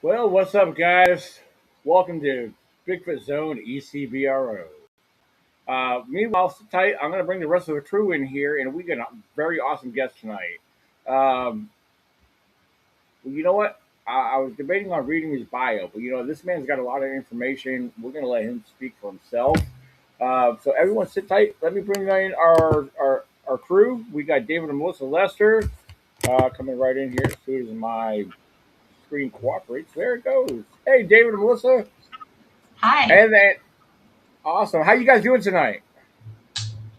Well, what's up, guys? Welcome to Bigfoot Zone ECBRO. Meanwhile, sit tight. I'm going to bring the rest of the crew in here, and we got a very awesome guest tonight. Um, you know what? I was debating on reading his bio, but this man's got a lot of information. We're going to let him speak for himself. So everyone, sit tight. Let me bring in our crew. We got David and Melissa Lester coming right in here as soon as my screen cooperates. There it goes. Hey, David and Melissa. Hi. And then, awesome. How you guys doing tonight?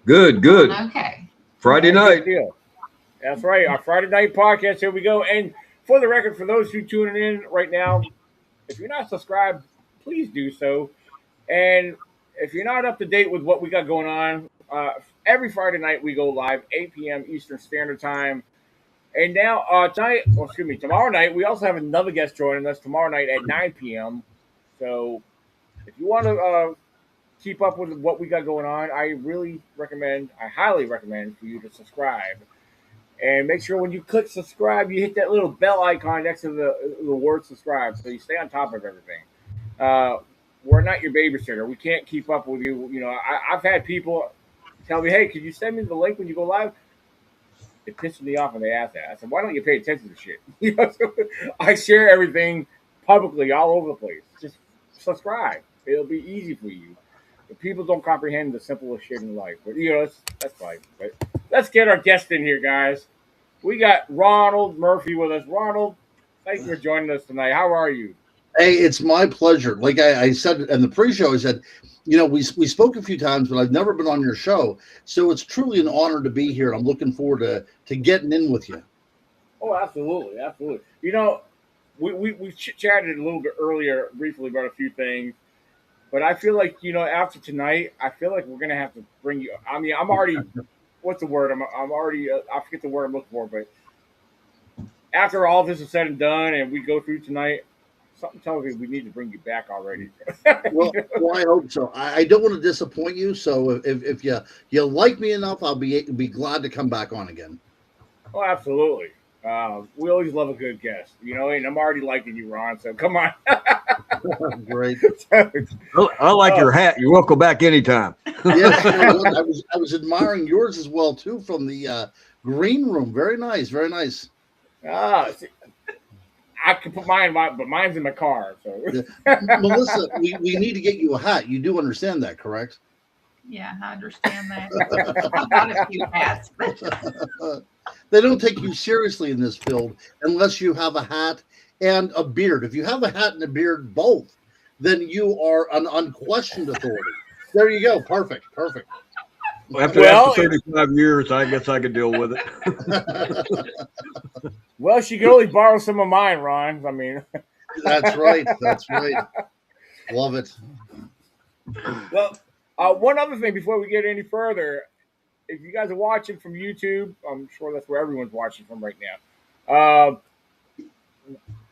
Good, good. Okay. Friday Good night. deal. That's right. Our Friday night podcast. Here we go. And for the record, for those who tuning in right now, if you're not subscribed, please do so. And if you're not up to date with what we got going on, every Friday night we go live 8 p.m. Eastern Standard Time. And now tomorrow night we also have another guest joining us tomorrow night at 9 p.m. So if you want to keep up with what we got going on, I highly recommend for you to subscribe. And make sure when you click subscribe, you hit that little bell icon next to the word subscribe so you stay on top of everything. We're not your babysitter. We can't keep up with you. I've had people tell me, hey, could you send me the link when you go live? It pisses me off when they ask that. I said, why don't you pay attention to shit? So I share everything publicly all over the place. Just subscribe. It'll be easy for you. But people don't comprehend the simplest shit in life. But that's fine. But let's get our guest in here, guys. We got Ronald Murphy with us. Ronald, thank you for joining us tonight. How are you? Hey, it's my pleasure. Like I said in the pre-show, I said, we spoke a few times, but I've never been on your show. So it's truly an honor to be here. I'm looking forward to getting in with you. Oh, absolutely. Absolutely. We chatted a little bit earlier briefly about a few things. But I feel like, after tonight, I feel like we're going to have to bring you. I mean, I'm already, what's the word? I'm already, I forget the word I'm looking for. But after all this is said and done and we go through tonight, something tells me we need to bring you back already. Well, I hope so. I don't want to disappoint you. So if you like me enough, I'll be glad to come back on again. Oh, absolutely. We always love a good guest, and I'm already liking you, Ron. So come on. Great. I like your hat. You're welcome back anytime. Yes, I was admiring yours as well too from the green room. Very nice, very nice. See, I could put mine, but mine's in my car. So Melissa, we need to get you a hat. You do understand that, correct? Yeah, I understand that. I've got a few hats. They don't take you seriously in this field unless you have a hat and a beard. If you have a hat and a beard, both, then you are an unquestioned authority. There you go. Perfect. After 35 years, I guess I could deal with it. Well, she can only borrow some of mine, Ron. I mean, That's right. Love it. Well, one other thing before we get any further, if you guys are watching from YouTube, I'm sure that's where everyone's watching from right now.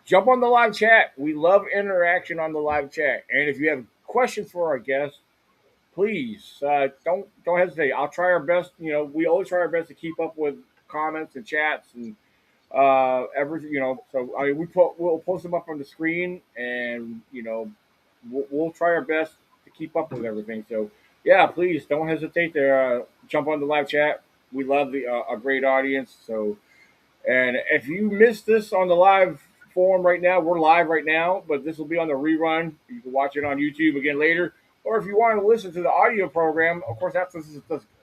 Jump on the live chat. We love interaction on the live chat. And if you have questions for our guests, please don't hesitate. I'll try our best. We always try our best to keep up with comments and chats and everything. So I mean, we'll post them up on the screen, and we'll try our best to keep up with everything. So yeah, please don't hesitate to jump on the live chat. We love a great audience. So, and if you missed this on the live forum right now, we're live right now, but this will be on the rerun. You can watch it on YouTube again later. Or if you want to listen to the audio program, of course, after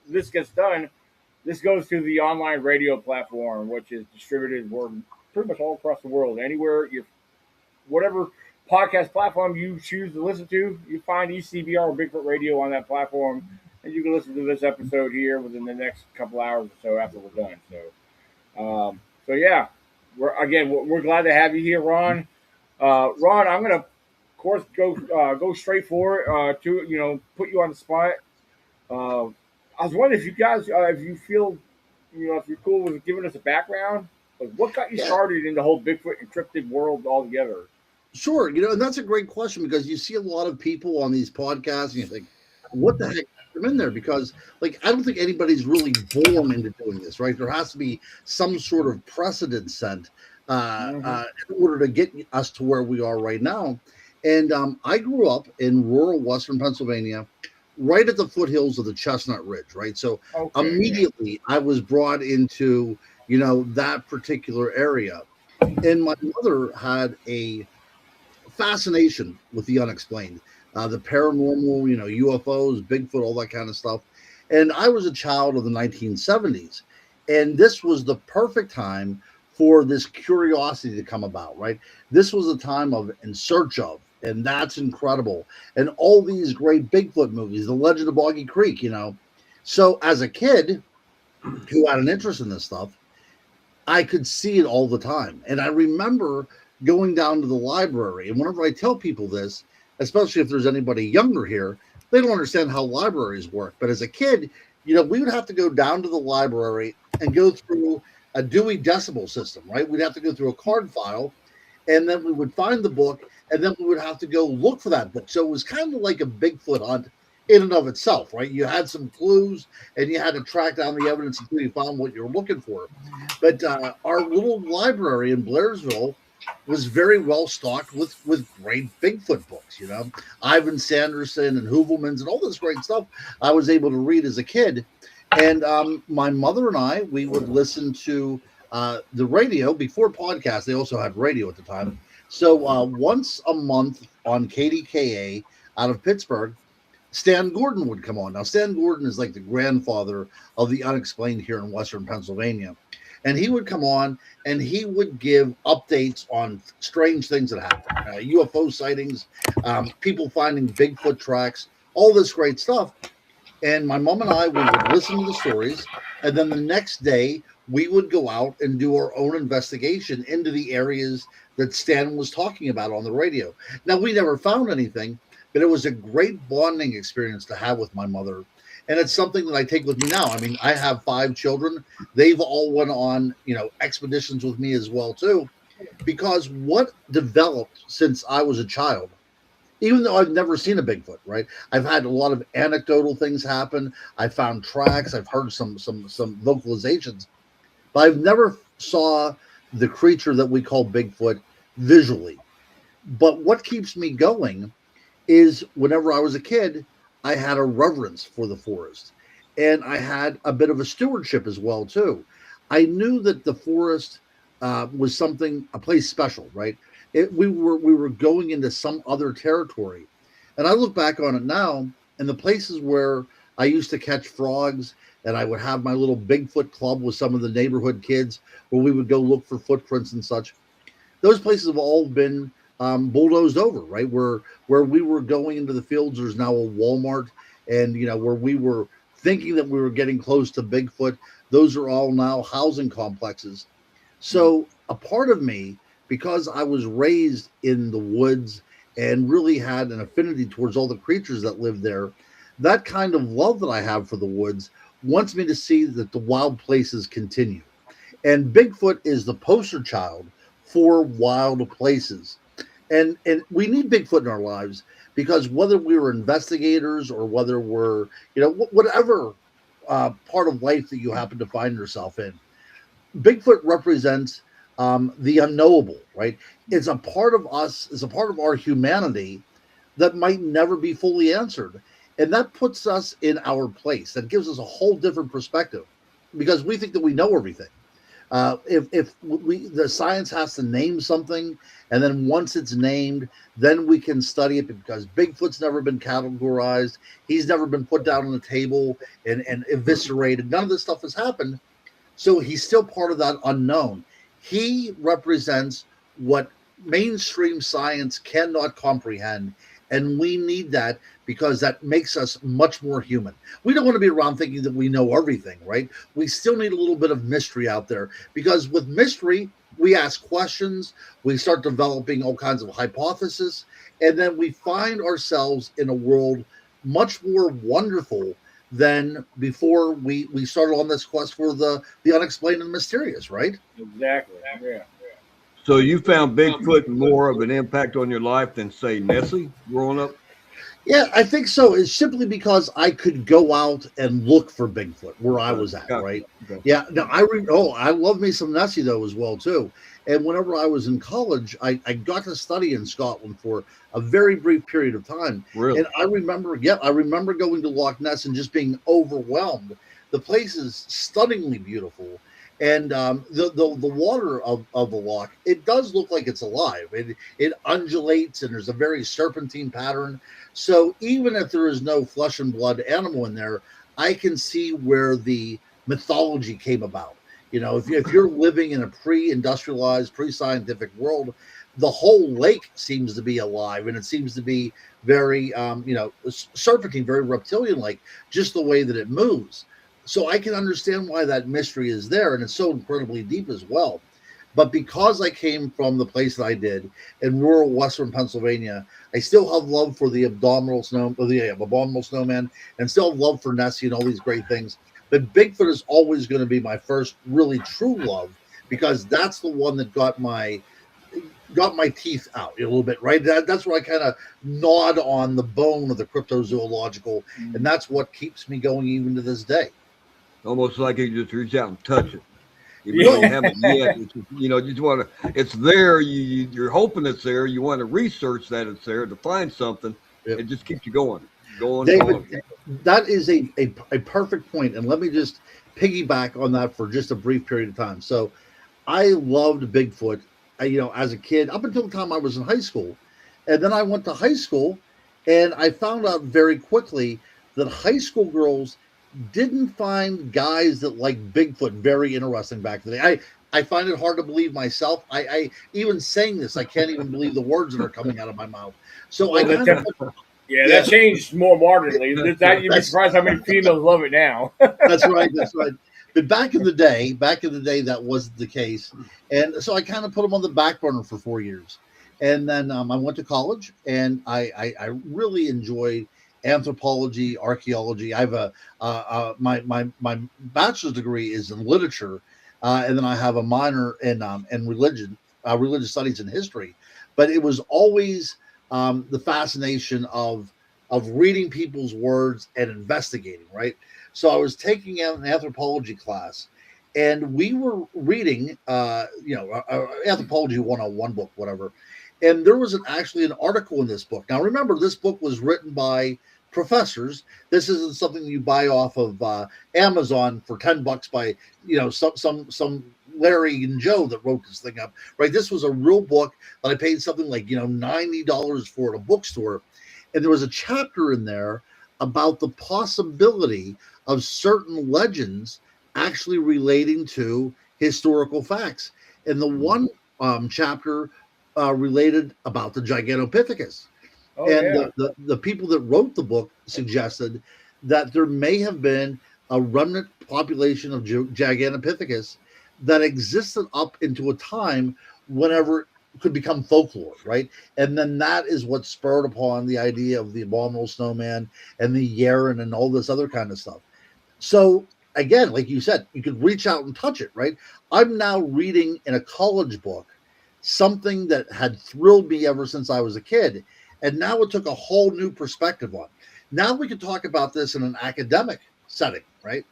this gets done, this goes to the online radio platform, which is distributed pretty much all across the world. Anywhere, whatever podcast platform you choose to listen to, you find ECBR or Bigfoot Radio on that platform, and you can listen to this episode here within the next couple hours or so after we're done. So yeah, we're glad to have you here, Ron. Ron, I'm gonna, of course, go straight for it to put you on the spot. I was wondering if you guys, if you feel, if you're cool with giving us a background, like what got you started in the whole Bigfoot encrypted world altogether? Sure. And that's a great question because you see a lot of people on these podcasts and you think, what the heck put them in there? Because I don't think anybody's really born into doing this, right? There has to be some sort of precedent set in order to get us to where we are right now. And I grew up in rural Western Pennsylvania, right at the foothills of the Chestnut Ridge, right? So immediately I was brought into, that particular area. And my mother had a fascination with the unexplained, the paranormal, UFOs, Bigfoot, all that kind of stuff. And I was a child of the 1970s. And this was the perfect time for this curiosity to come about, right? This was a time of In Search of, and that's incredible. And all these great Bigfoot movies, The Legend of Boggy Creek, So as a kid who had an interest in this stuff, I could see it all the time. And I remember going down to the library. And whenever I tell people this, especially if there's anybody younger here, they don't understand how libraries work. But as a kid, we would have to go down to the library and go through a Dewey Decimal System, right? We'd have to go through a card file, and then we would find the book, and then we would have to go look for that book. So it was kind of like a Bigfoot hunt in and of itself, right? You had some clues, and you had to track down the evidence until you found what you were looking for. But our little library in Blairsville was very well stocked with great Bigfoot books, Ivan Sanderson and Hoovelmans and all this great stuff I was able to read as a kid. And my mother and I, we would listen to the radio before podcasts. They also had radio at the time. So once a month on KDKA out of Pittsburgh, Stan Gordon would come on. Now, Stan Gordon is like the grandfather of the unexplained here in Western Pennsylvania. And he would come on and he would give updates on strange things that happen, UFO sightings, people finding Bigfoot tracks, all this great stuff. And my mom and I, we would listen to the stories. And then the next day, we would go out and do our own investigation into the areas that Stan was talking about on the radio. Now, we never found anything, but it was a great bonding experience to have with my mother. And it's something that I take with me now. I mean, I have 5 children. They've all went on, expeditions with me as well, too. Because what developed since I was a child, even though I've never seen a Bigfoot, right? I've had a lot of anecdotal things happen. I found tracks. I've heard some vocalizations. But I've never saw the creature that we call Bigfoot visually. But what keeps me going is whenever I was a kid, I had a reverence for the forest, and I had a bit of a stewardship as well too. I knew that the forest was a place special, right? We were going into some other territory, and I look back on it now, and the places where I used to catch frogs, and I would have my little Bigfoot club with some of the neighborhood kids, where we would go look for footprints and such. Those places have all been bulldozed over, right? Where we were going into the fields, there's now a Walmart, and where we were thinking that we were getting close to Bigfoot, those are all now housing complexes. So a part of me, because I was raised in the woods and really had an affinity towards all the creatures that lived there, that kind of love that I have for the woods wants me to see that the wild places continue. And Bigfoot is the poster child for wild places. And we need Bigfoot in our lives, because whether we were investigators or whether we're, whatever part of life that you happen to find yourself in, Bigfoot represents the unknowable, right? It's a part of us, it's a part of our humanity that might never be fully answered. And that puts us in our place. That gives us a whole different perspective, because we think that we know everything. If the science has to name something, and then once it's named, then we can study it, because Bigfoot's never been categorized. He's never been put down on the table and eviscerated. None of this stuff has happened. So he's still part of that unknown. He represents what mainstream science cannot comprehend. And we need that, because that makes us much more human. We don't want to be around thinking that we know everything, right? We still need a little bit of mystery out there, because with mystery, we ask questions, we start developing all kinds of hypotheses, and then we find ourselves in a world much more wonderful than before we started on this quest for the unexplained and mysterious, right? Exactly. Yeah. So you found Bigfoot more of an impact on your life than, say, Nessie growing up? Yeah, I think so. It's simply because I could go out and look for Bigfoot where I was at, Gotcha. right? Okay. Yeah. No, I love me some Nessie though as well too. And whenever I was in college, I got to study in Scotland for a very brief period of time. Really? And I remember going to Loch Ness and just being overwhelmed. The place is stunningly beautiful. And the water of the loch, it does look like it's alive. It undulates and there's a very serpentine pattern. So even if there is no flesh and blood animal in there, I can see where the mythology came about. You know, if you're living in a pre-industrialized, pre-scientific world, the whole lake seems to be alive, and it seems to be very, serpentine, very reptilian-like, just the way that it moves. So I can understand why that mystery is there, and it's so incredibly deep as well. But because I came from the place that I did in rural Western Pennsylvania, I still have love for the abominable snowman, and still have love for Nessie and all these great things. But Bigfoot is always going to be my first really true love because that's the one that got my teeth out a little bit, right? That's where I kind of gnawed on the bone of the cryptozoological, and that's what keeps me going even to this day. Almost like you just reach out and touch it, even though Yeah. you haven't yet. It's just, you just want to. It's there. You're hoping it's there. You want to research that it's there to find something. Yep. It just keeps you going, going, David, going. that is a perfect point, and let me just piggyback on that for just a brief period of time. So, I loved Bigfoot, as a kid up until the time I was in high school, and then I went to high school, and I found out very quickly that high school girls didn't find guys that like Bigfoot very interesting back then. I find it hard to believe myself. I even saying this, I can't even believe the words that are coming out of my mouth. So I Well, kind of yeah, yeah. that changed more modernly. That you'd be That's surprised how many females love it now. that's right. That's right. But back in the day, that wasn't the case, and so I kind of put them on the back burner for 4 years, and then I went to college, and I really enjoyed anthropology, archaeology. I have my bachelor's degree is in literature, and then I have a minor in religious studies and history. But it was always the fascination of reading people's words and investigating, right? So I was taking an anthropology class, and we were reading, anthropology 101 book, whatever. And there was actually an article in this book. Now, remember, this book was written by professors. This isn't something you buy off of Amazon for $10 by, some Larry and Joe that wrote this thing up, right? This was a real book that I paid something like, $90 for at a bookstore. And there was a chapter in there about the possibility of certain legends actually relating to historical facts. And the one chapter related about the Gigantopithecus. Oh And yeah. the people that wrote the book suggested that there may have been a remnant population of Gigantopithecus that existed up into a time whenever it could become folklore, right? And then that is what spurred upon the idea of the abominable snowman and the Yeren and all this other kind of stuff. So again, like you said, you could reach out and touch it, right? I'm now reading in a college book something that had thrilled me ever since I was a kid. And now it took a whole new perspective on. Now we can talk about this in an academic setting, right?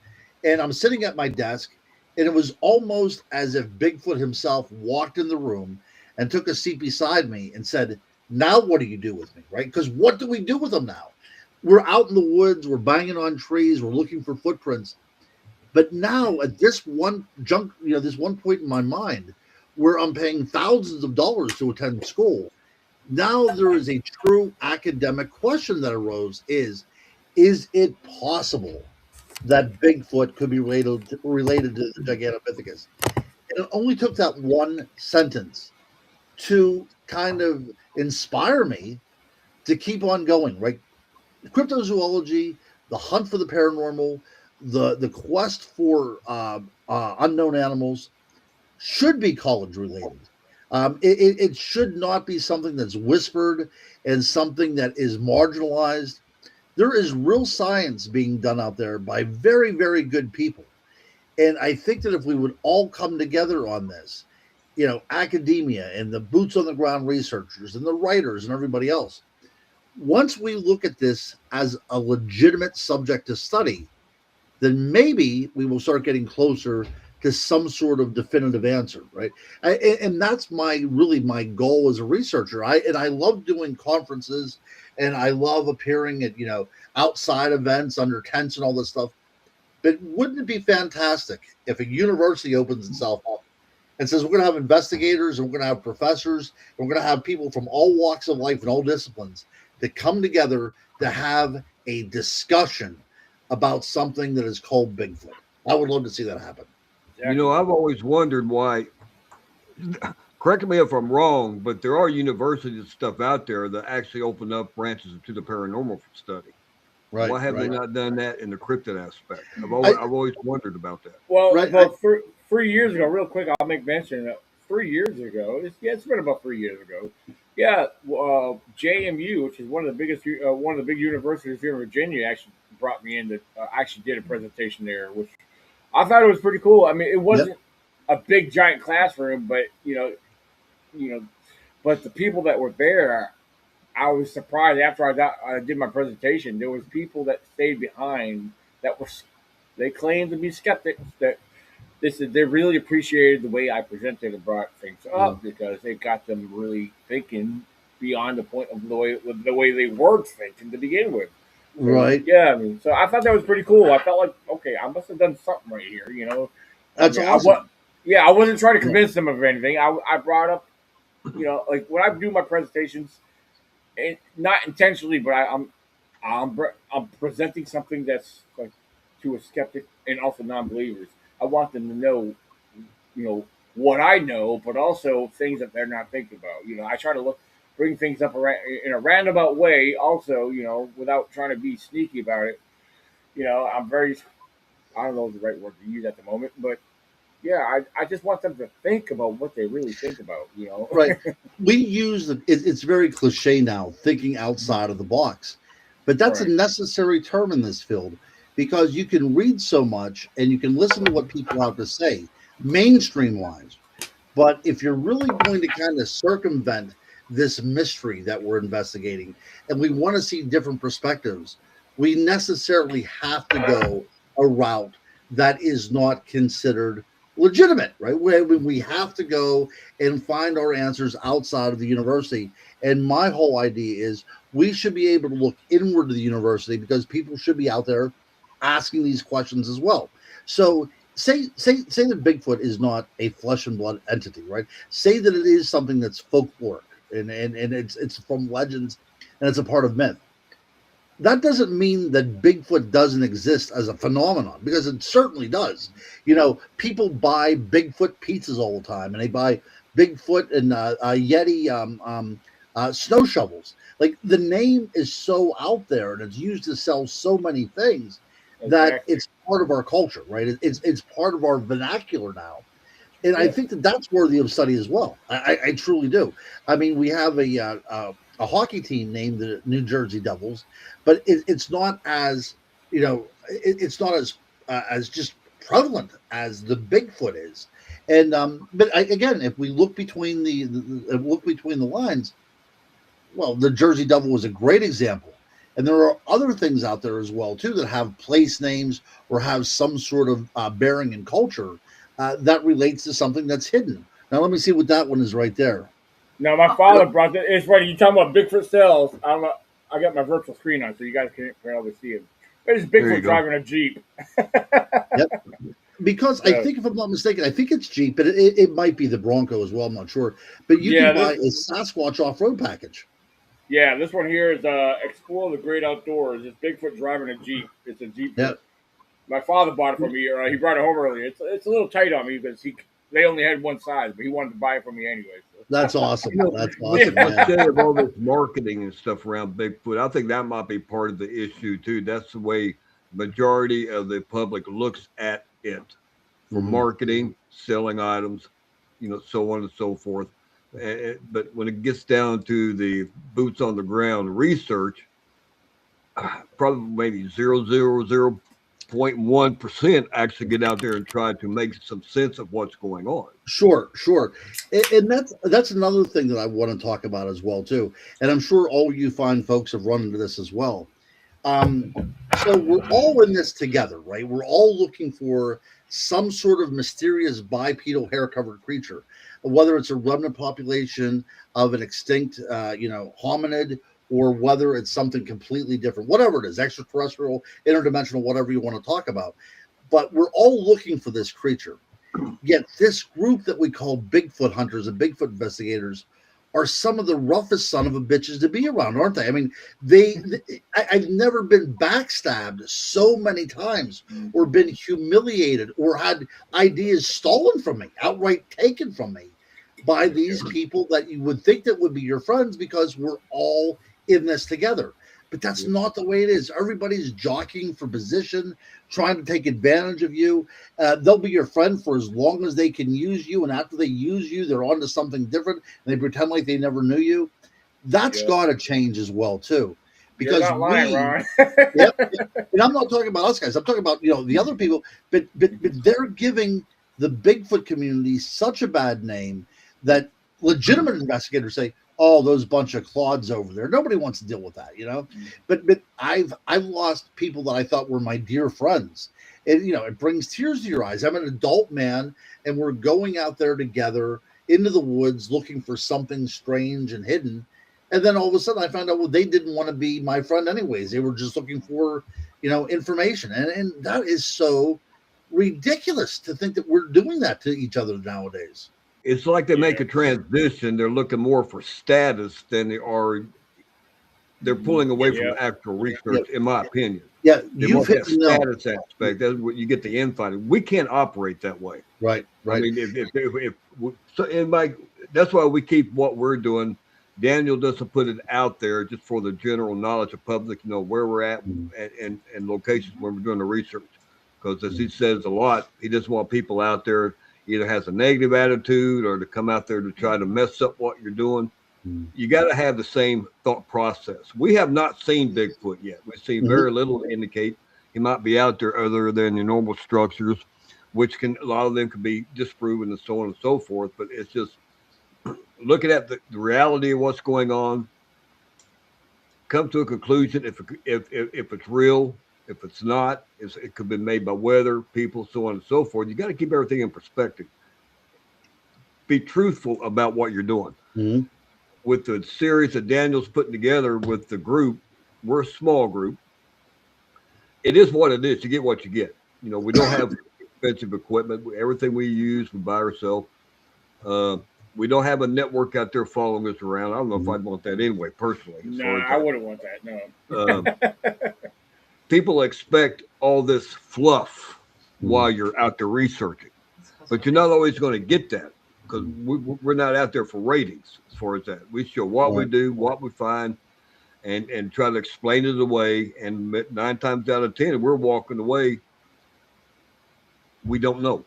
And I'm sitting at my desk, and it was almost as if Bigfoot himself walked in the room and took a seat beside me and said, "Now what do you do with me?" Right? Because what do we do with them now? We're out in the woods, we're banging on trees, we're looking for footprints. But now at this one point in my mind where I'm paying thousands of dollars to attend school, now there is a true academic question that arose: is it possible that Bigfoot could be related to the Gigantopithecus? And it only took that one sentence to kind of inspire me to keep on going, right? Cryptozoology, the hunt for the paranormal, the quest for unknown animals should be college related. It should not be something that's whispered and something that is marginalized. There is real science being done out there by very, very good people. And I think that if we would all come together on this, academia and the boots on the ground researchers and the writers and everybody else, once we look at this as a legitimate subject to study, then maybe we will start getting closer to some sort of definitive answer, right? And that's my goal as a researcher. I love doing conferences, and I love appearing at outside events under tents and all this stuff. But wouldn't it be fantastic if a university opens itself up and says we're going to have investigators, and we're going to have professors, and we're going to have people from all walks of life and all disciplines that come together to have a discussion about something that is called Bigfoot? I would love to see that happen. I've always wondered why. Correct me if I'm wrong, but there are universities and stuff out there that actually open up branches to the paranormal study. Right. Why have right. they not done that in the cryptid aspect? I've always wondered about that. Well, Right, about 3 years ago, real quick, I'll make mention that 3 years ago, it's been about 3 years ago. Yeah, JMU, which is one of the big universities here in Virginia, actually brought me in to actually did a presentation there, which I thought it was pretty cool. I mean, it wasn't a big giant classroom, but but the people that were there, I was surprised after I did my presentation. There was people that stayed behind that they claimed to be skeptics that they really appreciated the way I presented and brought things up because it got them really thinking beyond the point of the way they were thinking to begin with. So, Right. yeah, I mean, so I thought that was pretty cool. I felt like, okay, I must have done something right here, That's I mean, awesome. I wasn't trying to convince them of anything. I brought up, like when I do my presentations, not intentionally, but I'm presenting something that's like to a skeptic and also non-believers. I want them to know, what I know, but also things that they're not thinking about. I try to bring things up in a roundabout way, also, without trying to be sneaky about it. I'm very, I don't know the right word to use at the moment, but yeah, I just want them to think about what they really think about. Right. We use it's very cliche now, thinking outside of the box, but that's a Right. necessary term in this field because you can read so much and you can listen to what people have to say, mainstream wise. But if you're really going to kind of circumvent this mystery that we're investigating and we want to see different perspectives, we necessarily have to go a route that is not considered legitimate, right? We have to go and find our answers outside of the university. And my whole idea is we should be able to look inward to the university because people should be out there asking these questions as well. So say that Bigfoot is not a flesh and blood entity, right? Say that it is something that's folkloric and it's from legends and it's a part of myth. That doesn't mean that Bigfoot doesn't exist as a phenomenon because it certainly does. People buy Bigfoot pizzas all the time, and they buy Bigfoot and Yeti snow shovels. Like the name is so out there, and it's used to sell so many things that Exactly. it's part of our culture, right? It's part of our vernacular now, and I Yeah. think that that's worthy of study as well. I truly do. I mean, we have a hockey team named the New Jersey Devils, but it's not as it's not as just prevalent as the Bigfoot is. And but again, if we look between the lines, well, the Jersey Devil was a great example. And there are other things out there as well too that have place names or have some sort of bearing in culture that relates to something that's hidden. Now, let me see what that one is right there. Now, my father brought it. It's funny. You talking about Bigfoot cells. I got my virtual screen on, so you guys can't probably see it. But it's There you Bigfoot go. driving a Jeep. Yep. Because I think, if I'm not mistaken, I think it's Jeep, but it might be the Bronco as well. I'm not sure. But you Yeah, can buy a Sasquatch off-road package. Yeah, this one here is Explore the Great Outdoors. It's Bigfoot driving a Jeep. It's a Jeep. Yeah. My father bought it for me. He brought it home earlier. It's a little tight on me because they only had one size, but he wanted to buy it for me anyway. So. That's awesome. That's With awesome. the Yeah. cliche of all this marketing and stuff around Bigfoot, I think that might be part of the issue too. That's the way majority of the public looks at it for Mhm. marketing, selling items, so on and so forth. But when it gets down to the boots on the ground research, probably maybe 0.000 0.1% actually get out there and try to make some sense of what's going on. Sure, sure. And that's another thing that I want to talk about as well too. And I'm sure all you fine folks have run into this as well. So we're all in this together, right? We're all looking for some sort of mysterious bipedal hair-covered creature, whether it's a remnant population of an extinct, hominid, or whether it's something completely different, whatever it is, extraterrestrial, interdimensional, whatever you want to talk about. But we're all looking for this creature. Yet this group that we call Bigfoot hunters and Bigfoot investigators are some of the roughest son of a bitches to be around, aren't they? I mean, I've never been backstabbed so many times or been humiliated or had ideas stolen from me, outright taken from me by these people that you would think that would be your friends because we're all in this together. But that's not the way it is. Everybody's jockeying for position, trying to take advantage of you. They'll be your friend for as long as they can use you. And after they use you, they're on to something different. And they pretend like they never knew you. That's got to change as well, too. Because You're not lying, Ron. And I'm not talking about us guys. I'm talking about, the other people. But they're giving the Bigfoot community such a bad name that legitimate investigators say, oh, those bunch of clods over there. Nobody wants to deal with that, But I've lost people that I thought were my dear friends. And it brings tears to your eyes. I'm an adult man, and we're going out there together into the woods looking for something strange and hidden. And then all of a sudden I found out, well, they didn't want to be my friend anyways. They were just looking for, information. And that is so ridiculous to think that we're doing that to each other nowadays. It's like they make a transition. They're looking more for status than they're pulling away from actual research, in my opinion. Yeah, you've hit the status aspect. That's what you get the infighting. We can't operate that way. Right. I mean, that's why we keep what we're doing. Daniel doesn't put it out there just for the general knowledge of public, where we're at and locations when we're doing the research. Because as he says a lot, he doesn't want people out there either has a negative attitude or to come out there to try to mess up what you're doing. You got to have the same thought process. We have not seen Bigfoot yet. We've seen very little to indicate he might be out there other than the normal structures, which a lot of them can be disproven and so on and so forth. But it's just looking at the reality of what's going on, come to a conclusion if it's real. If it's not, it could be made by weather, people, so on and so forth. You got to keep everything in perspective. Be truthful about what you're doing. With the series that Daniel's putting together with the group, we're a small group. It is what it is. You get what you get. We don't have expensive equipment. Everything we use, we buy ourselves. We don't have a network out there following us around. I don't know if I'd want that anyway, personally. No, I wouldn't want that. No. People expect all this fluff while you're out there researching, but you're not always going to get that because we're not out there for ratings as far as that. We show what we do, what we find, and try to explain it away. And 9 times out of 10, we're walking away. We don't know.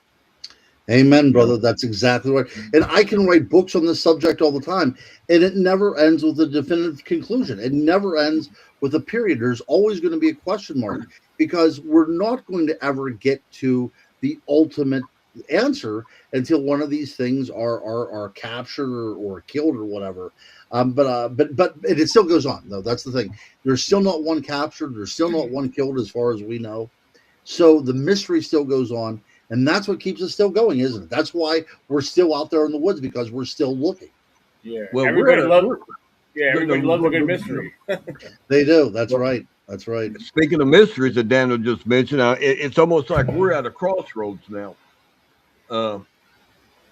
Amen, brother. That's exactly right. And I can write books on this subject all the time, and it never ends with a definitive conclusion. It never ends with a period. There's always going to be a question mark because we're not going to ever get to the ultimate answer until one of these things are captured or killed or whatever. But it still goes on, though. That's the thing. There's still not one captured. There's still not one killed as far as we know. So the mystery still goes on. And that's what keeps us still going, isn't it? That's why we're still out there in the woods because we're still looking. Yeah. Well, everybody loves a good mystery. They do. That's right. That's right. Speaking of mysteries that Daniel just mentioned, it's almost like we're at a crossroads now.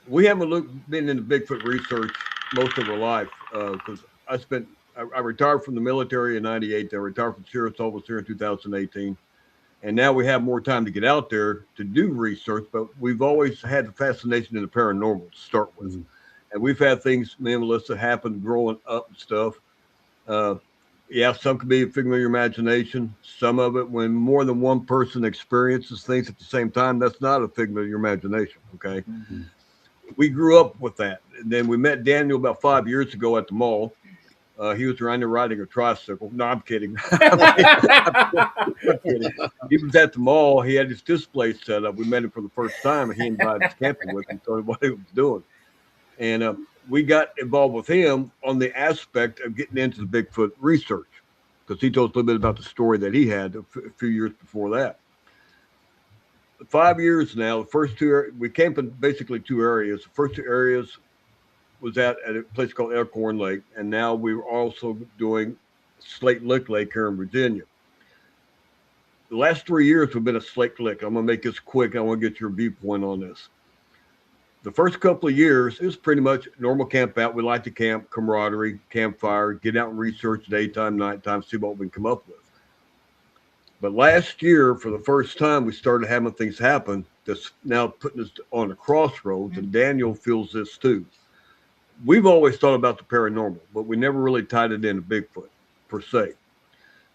We haven't been into Bigfoot research most of our life because I retired from the military in '98. I retired from Cirrus Officer in 2018. And now we have more time to get out there to do research, but we've always had the fascination in the paranormal to start with. And we've had things, me and Melissa, happen growing up and stuff. Some could be a figment of your imagination. Some of it, when more than one person experiences things at the same time, that's not a figment of your imagination, okay? We grew up with that. And then we met Daniel about 5 years ago at the mall. He was around there riding a tricycle. No, I'm kidding. I'm kidding. He was at the mall. He had his display set up. We met him for the first time, and he invited us camping with him, told him what he was doing. And we got involved with him on the aspect of getting into the Bigfoot research because he told us a little bit about the story that he had a few years before that. 5 years now, the first two, we camped in basically two areas. The first two areas was at a place called Elkhorn Lake, and now we're also doing Slate Lick Lake here in Virginia. The last 3 years have been a Slate Lick. I'm going to make this quick. I want to get your viewpoint on this. The first couple of years, it was pretty much normal camp out. We like to camp, camaraderie, campfire, get out and research daytime, nighttime, see what we can come up with. But last year, for the first time, we started having things happen that's now putting us on a crossroads, and Daniel feels this too. We've always thought about the paranormal, but we never really tied it into Bigfoot per se.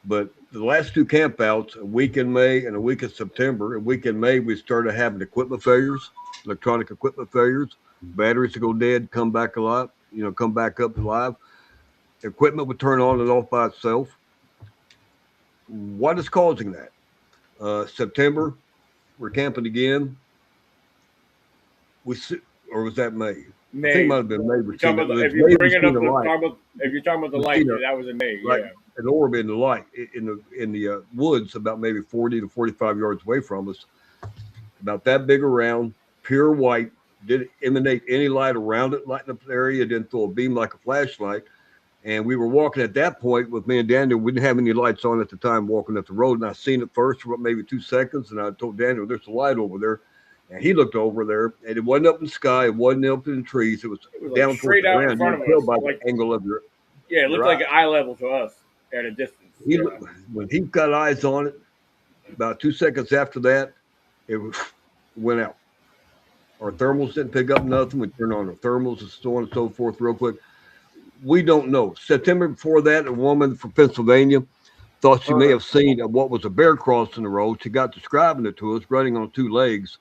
But the last two campouts, a week in May and a week in September, a week in May, we started having equipment failures, electronic equipment failures, batteries to go dead, come back alive, come back up alive. Equipment would turn on and off by itself. What is causing that? September, we're camping again. Or was that May? May. I think it might have been May. If you're bringing up if you're talking about the light, that was in May. Right, yeah. An orb in the light in the woods, about maybe 40 to 45 yards away from us, about that big around, pure white. Didn't emanate any light around it, lighting up the area. Didn't throw a beam like a flashlight. And we were walking at that point with me and Daniel. We didn't have any lights on at the time walking up the road. And I seen it first for maybe 2 seconds. And I told Daniel, there's a light over there. And he looked over there, and it wasn't up in the sky. It wasn't up in the trees. It was down like straight out in front of us. By the angle of your it looked like an eye level to us at a distance. When he got eyes on it, about 2 seconds after that, it went out. Our thermals didn't pick up nothing. We turned on our thermals and so on and so forth real quick. We don't know. September before that, a woman from Pennsylvania thought she may have seen what was a bear crossing the road. She got describing it to us, running on 2 legs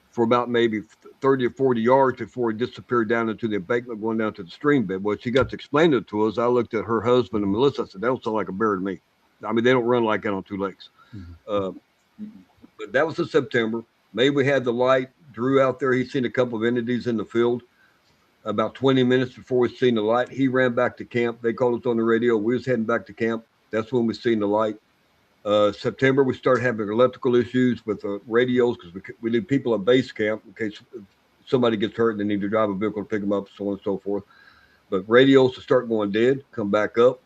for about maybe 30 or 40 yards before it disappeared down into the embankment going down to the stream bed. Well, she got to explain it to us. I looked at her husband and Melissa. I said, that don't sound like a bear to me. I mean, they don't run like that on 2 legs. Mm-hmm. But that was in September. May we had the light. Drew out there. He'd seen a couple of entities in the field. About 20 minutes before we seen the light, he ran back to camp. They called us on the radio. We was heading back to camp. That's when we seen the light. September, we started having electrical issues with radios because we need people at base camp in case somebody gets hurt and they need to drive a vehicle to pick them up, so on and so forth. But radios to start going dead, come back up.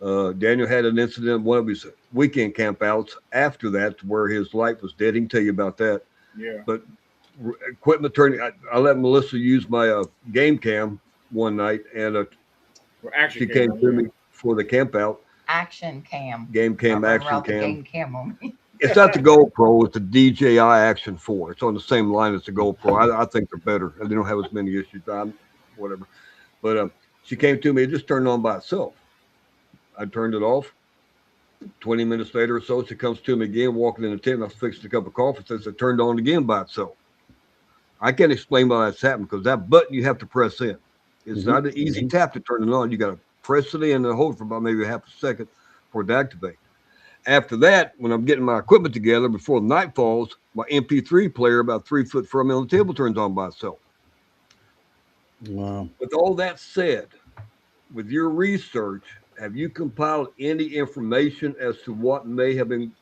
Daniel had an incident, one of his weekend campouts after that, where his light was dead. He can tell you about that. Yeah. But equipment turning, I let Melissa use my game cam one night, and she came to me for the camp out. Action cam. Game cam, action cam. Game cam on me. It's not the GoPro, it's the DJI Action 4. It's on the same line as the GoPro. I think they're better. They don't have as many issues. Whatever. But she came to me, it just turned on by itself. I turned it off. 20 minutes later or so, she comes to me again, walking in the tent. I fixed a cup of coffee. Says it turned on again by itself. I can't explain why that's happened because that button you have to press in. It's not an easy tap to turn it on. You got to press it in and hold for about maybe half a second for it to activate. After that, when I'm getting my equipment together before the night falls, my MP3 player about 3 foot from me on the table turns on by itself. Wow. With all that said, with your research, have you compiled any information as to what may have been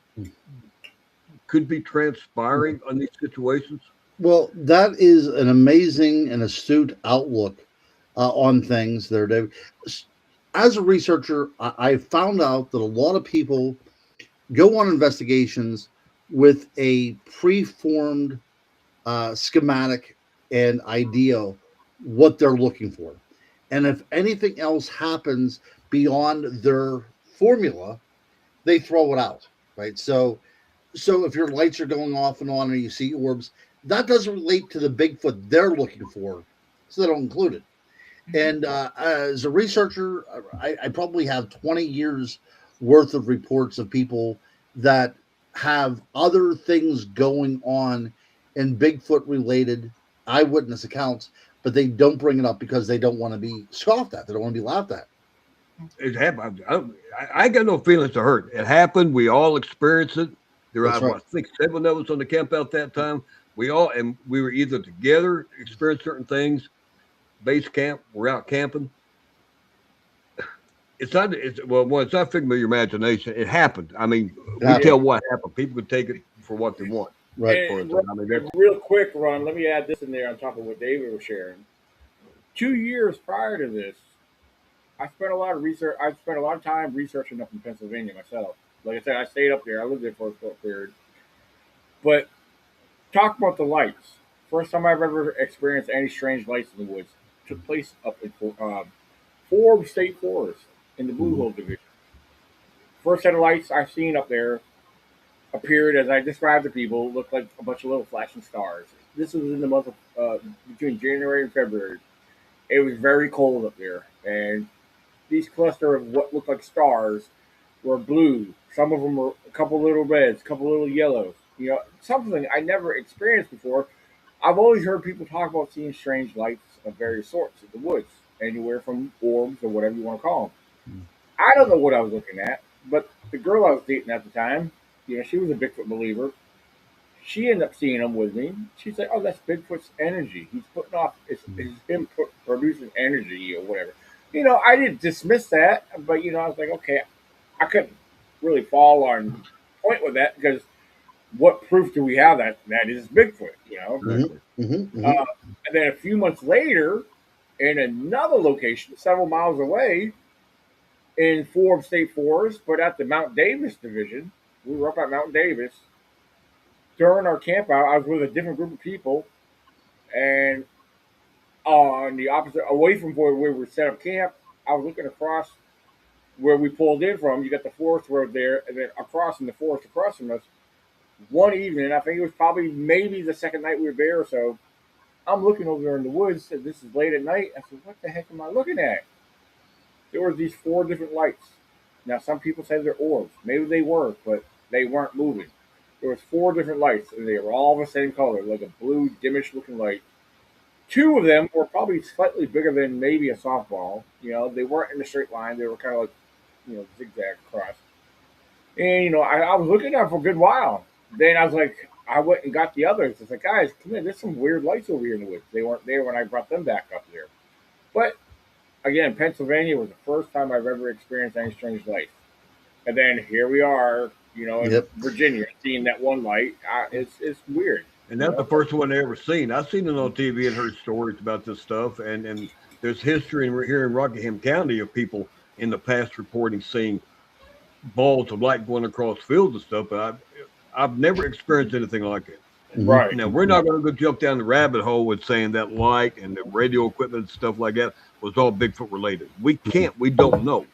could be transpiring on these situations? Well, that is an amazing and astute outlook on things there, David. As a researcher, I found out that a lot of people go on investigations with a preformed schematic and idea what they're looking for. And if anything else happens beyond their formula, they throw it out, right? So if your lights are going off and on and you see orbs, that doesn't relate to the Bigfoot they're looking for, so they don't include it. And as a researcher, I probably have 20 years worth of reports of people that have other things going on in Bigfoot related eyewitness accounts, but they don't bring it up because they don't want to be scoffed at. They don't want to be laughed at. It happened. I got no feelings to hurt. It happened. We all experienced it. There That's were, right. what, 6, 7 of us on the camp out that time. We were either together, experienced certain things. Base camp, we're out camping. It's not. It's not figment of your imagination. It happened. I mean, It we happened. tell what happened. People can take it for what they want. Right. For it. And I mean, that's real quick, Ron, let me add this in there on top of what David was sharing. 2 years prior to this, I spent a lot of research. I spent a lot of time researching up in Pennsylvania myself. Like I said, I stayed up there. I lived there for a short period. But talk about the lights. First time I've ever experienced any strange lights in the woods took place up in Forbes State Forest in the Blue Mhm. Hole Division. First set of lights I've seen up there appeared as I described to people, looked like a bunch of little flashing stars. This was in the month of between January and February. It was very cold up there, and these cluster of what looked like stars were blue. Some of them were a couple little reds, a couple little yellows. You know, something I never experienced before. I've always heard people talk about seeing strange lights of various sorts in the woods, anywhere from orbs or whatever you want to call them. I don't know what I was looking at, but the girl I was dating at the time, you know, she was a Bigfoot believer. She ended up seeing him with me. She's like, "Oh, that's Bigfoot's energy. He's putting off. It's him producing energy or whatever." You know, I didn't dismiss that, but you know, I was like, okay, I couldn't really fall on point with that because what proof do we have that is Bigfoot? You know. Mhm. exactly. Mhm. Mhm. Uh, and then a few months later, in another location, several miles away, in Forbes State Forest, but at the Mount Davis division, we were up at Mount Davis during our camp out. I was with a different group of people, and on the opposite, away from where we were set up camp, I was looking across where we pulled in from. You got the forest road there, and then across in the forest across from us. One evening, I think it was probably maybe the second night we were there or so. I'm looking over there in the woods, and this is late at night. I said, "What the heck am I looking at?" There were these four different lights. Now, some people say they're orbs. Maybe they were, but they weren't moving. There was four different lights, and they were all the same color, like a blue, dimmish-looking light. Two of them were probably slightly bigger than maybe a softball. You know, they weren't in a straight line. They were kind of like, you know, zigzag across. And, you know, I was looking at them for a good while. Then I was like, I went and got the others. I was like, guys, come in. There's some weird lights over here in the woods. They weren't there when I brought them back up there. But again, Pennsylvania was the first time I've ever experienced any strange lights. And then here we are, you know, in Yep. Virginia, seeing that one light. It's weird, And you that's the know. first one I ever seen. I've seen it on TV and heard stories about this stuff, and there's history here in Rockingham County of people in the past reporting seeing balls of light going across fields and stuff. But I've never experienced anything like it. Mhm. Right, Now we're not going to go jump down the rabbit hole with saying that light and the radio equipment and stuff like that was all Bigfoot related. We can't. We don't know.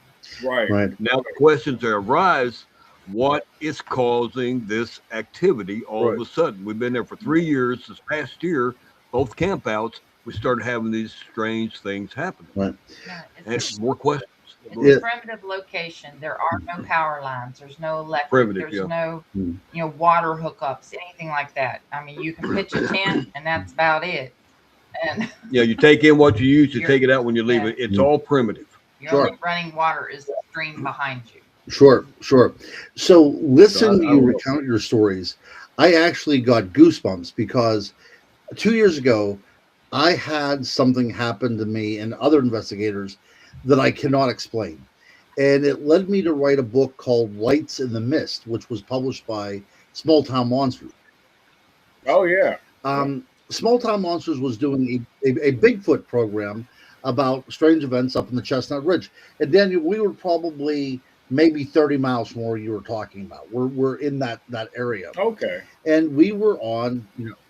right. Right. Now the questions that arise: what is causing this activity all of Right. a sudden? We've been there for 3 years. This past year, both campouts, we started having these strange things happening, Right. Yeah, and more questions. it's Go a Yeah. ahead. primitive location. There are no power lines. There's no electric. Primitive, There's yeah. no, Mm. water hookups, anything like that. I mean, you can pitch a tent and that's about it. And Yeah, you take in what you use, you you're, take it out when you leave yeah, it. It's Mm. all primitive. your Sure. only running water is the stream behind you. Sure. Sure. So So listen to I you don't know. recount your stories. I actually got goosebumps because 2 years ago, I had something happen to me and other investigators that I cannot explain. And it led me to write a book called Lights in the Mist, which was published by Small Town Monsters. Oh yeah, yeah. Small Town Monsters was doing a Bigfoot program about strange events up in the Chestnut Ridge. And Daniel, we were probably maybe 30 miles from where you were talking about. We're in that area, Okay. and we were on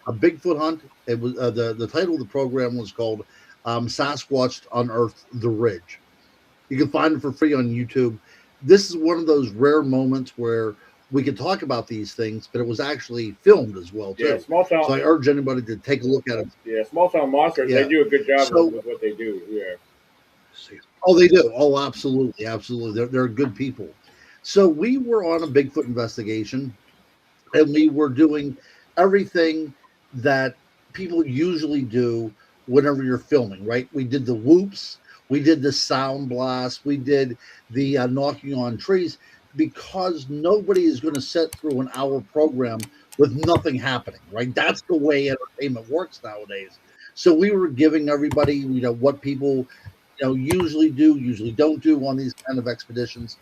a Bigfoot hunt. It was the title of the program was called Sasquatch Unearthed the Ridge. You can find it for free on YouTube. This is one of those rare moments where we can talk about these things, but it was actually filmed as well Yeah, too. So I urge anybody to take a look at it. small town monsters. They Yeah. do a good job So with what they do. Yeah. See, oh, they do. Oh, absolutely, absolutely. They're good people. So we were on a Bigfoot investigation, and we were doing everything that people usually do whenever you're filming, right? We did the whoops, We did the sound blast. We did the knocking on trees, because nobody is going to sit through an hour program with nothing happening, right? That's the way entertainment works nowadays. So we were giving everybody, what people, usually do, usually don't do on these kind of expeditions.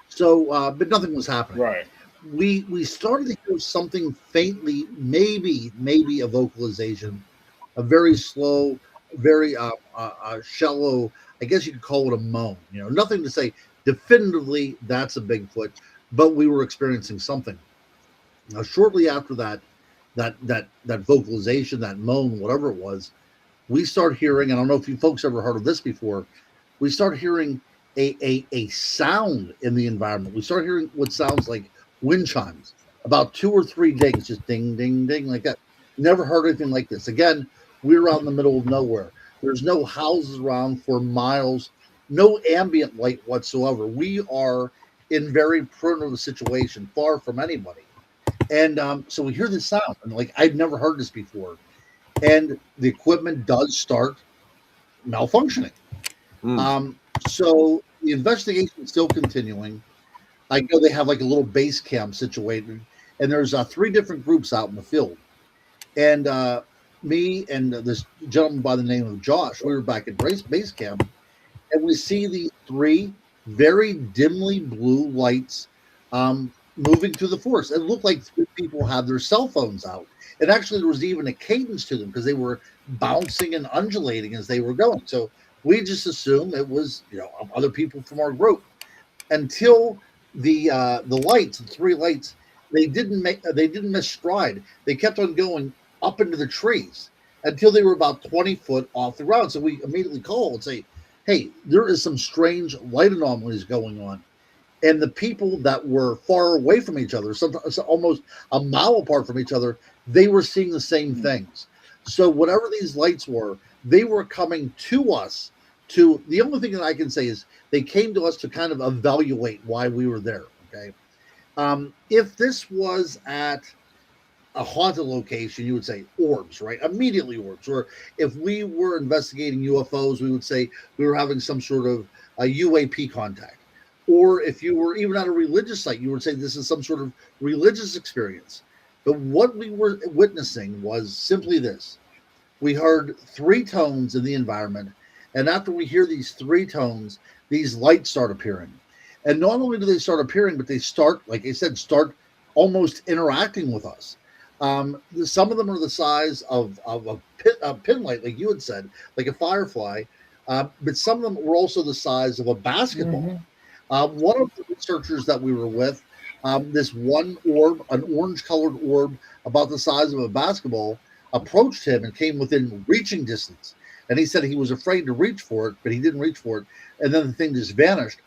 So, but nothing was happening. Right. We started to hear something faintly, maybe a vocalization, a very slow, very shallow. I guess you could call it a moan. Nothing to say definitively that's a Bigfoot, but we were experiencing something. Now, shortly after that vocalization, that moan, whatever it was, we start hearing. I don't know if you folks ever heard of this before. We start hearing a sound in the environment. We start hearing what sounds like wind chimes, about 2 or 3 dings, just ding, ding, ding, like that. Never heard anything like this. Again, we're out in the middle of nowhere. There's no houses around for miles, no ambient light whatsoever. We are in very primitive situation, far from anybody. And so we hear this sound, and like I've never heard this before. And the equipment does start malfunctioning. So the investigation is still continuing. I know they have like a little base camp situated, and there's 3 different groups out in the field. And me and this gentleman by the name of Josh, we were back at base camp, and we see these 3 very dimly blue lights moving through the forest. It looked like 3 people had their cell phones out. And actually, there was even a cadence to them because they were bouncing and undulating as they were going. So we just assumed it was, other people from our group, until the lights, the 3 lights, they didn't miss stride. They kept on going up into the trees until they were about 20 foot off the ground. So we immediately call and say, "Hey, there is some strange light anomalies going on." And the people that were far away from each other, sometimes almost a mile apart from each other, they were seeing the same things. So whatever these lights were, they were coming to us. The only thing that I can say is they came to us to kind of evaluate why we were there. Okay, if this was at a haunted location, you would say orbs, right? Immediately orbs. Or if we were investigating UFOs, we would say we were having some sort of a UAP contact. Or if you were even at a religious site, you would say this is some sort of religious experience. But what we were witnessing was simply this. We heard 3 tones in the environment. And after we hear these 3 tones, these lights start appearing. And not only do they start appearing, but they start, like I said, almost interacting with us. Some of them are the size of a pin light, like you had said, like a firefly. But some of them were also the size of a basketball. Mm-hmm. One of the researchers that we were with, this one orb, an orange-colored orb about the size of a basketball, approached him and came within reaching distance. And he said he was afraid to reach for it, but he didn't reach for it. And then the thing just vanished.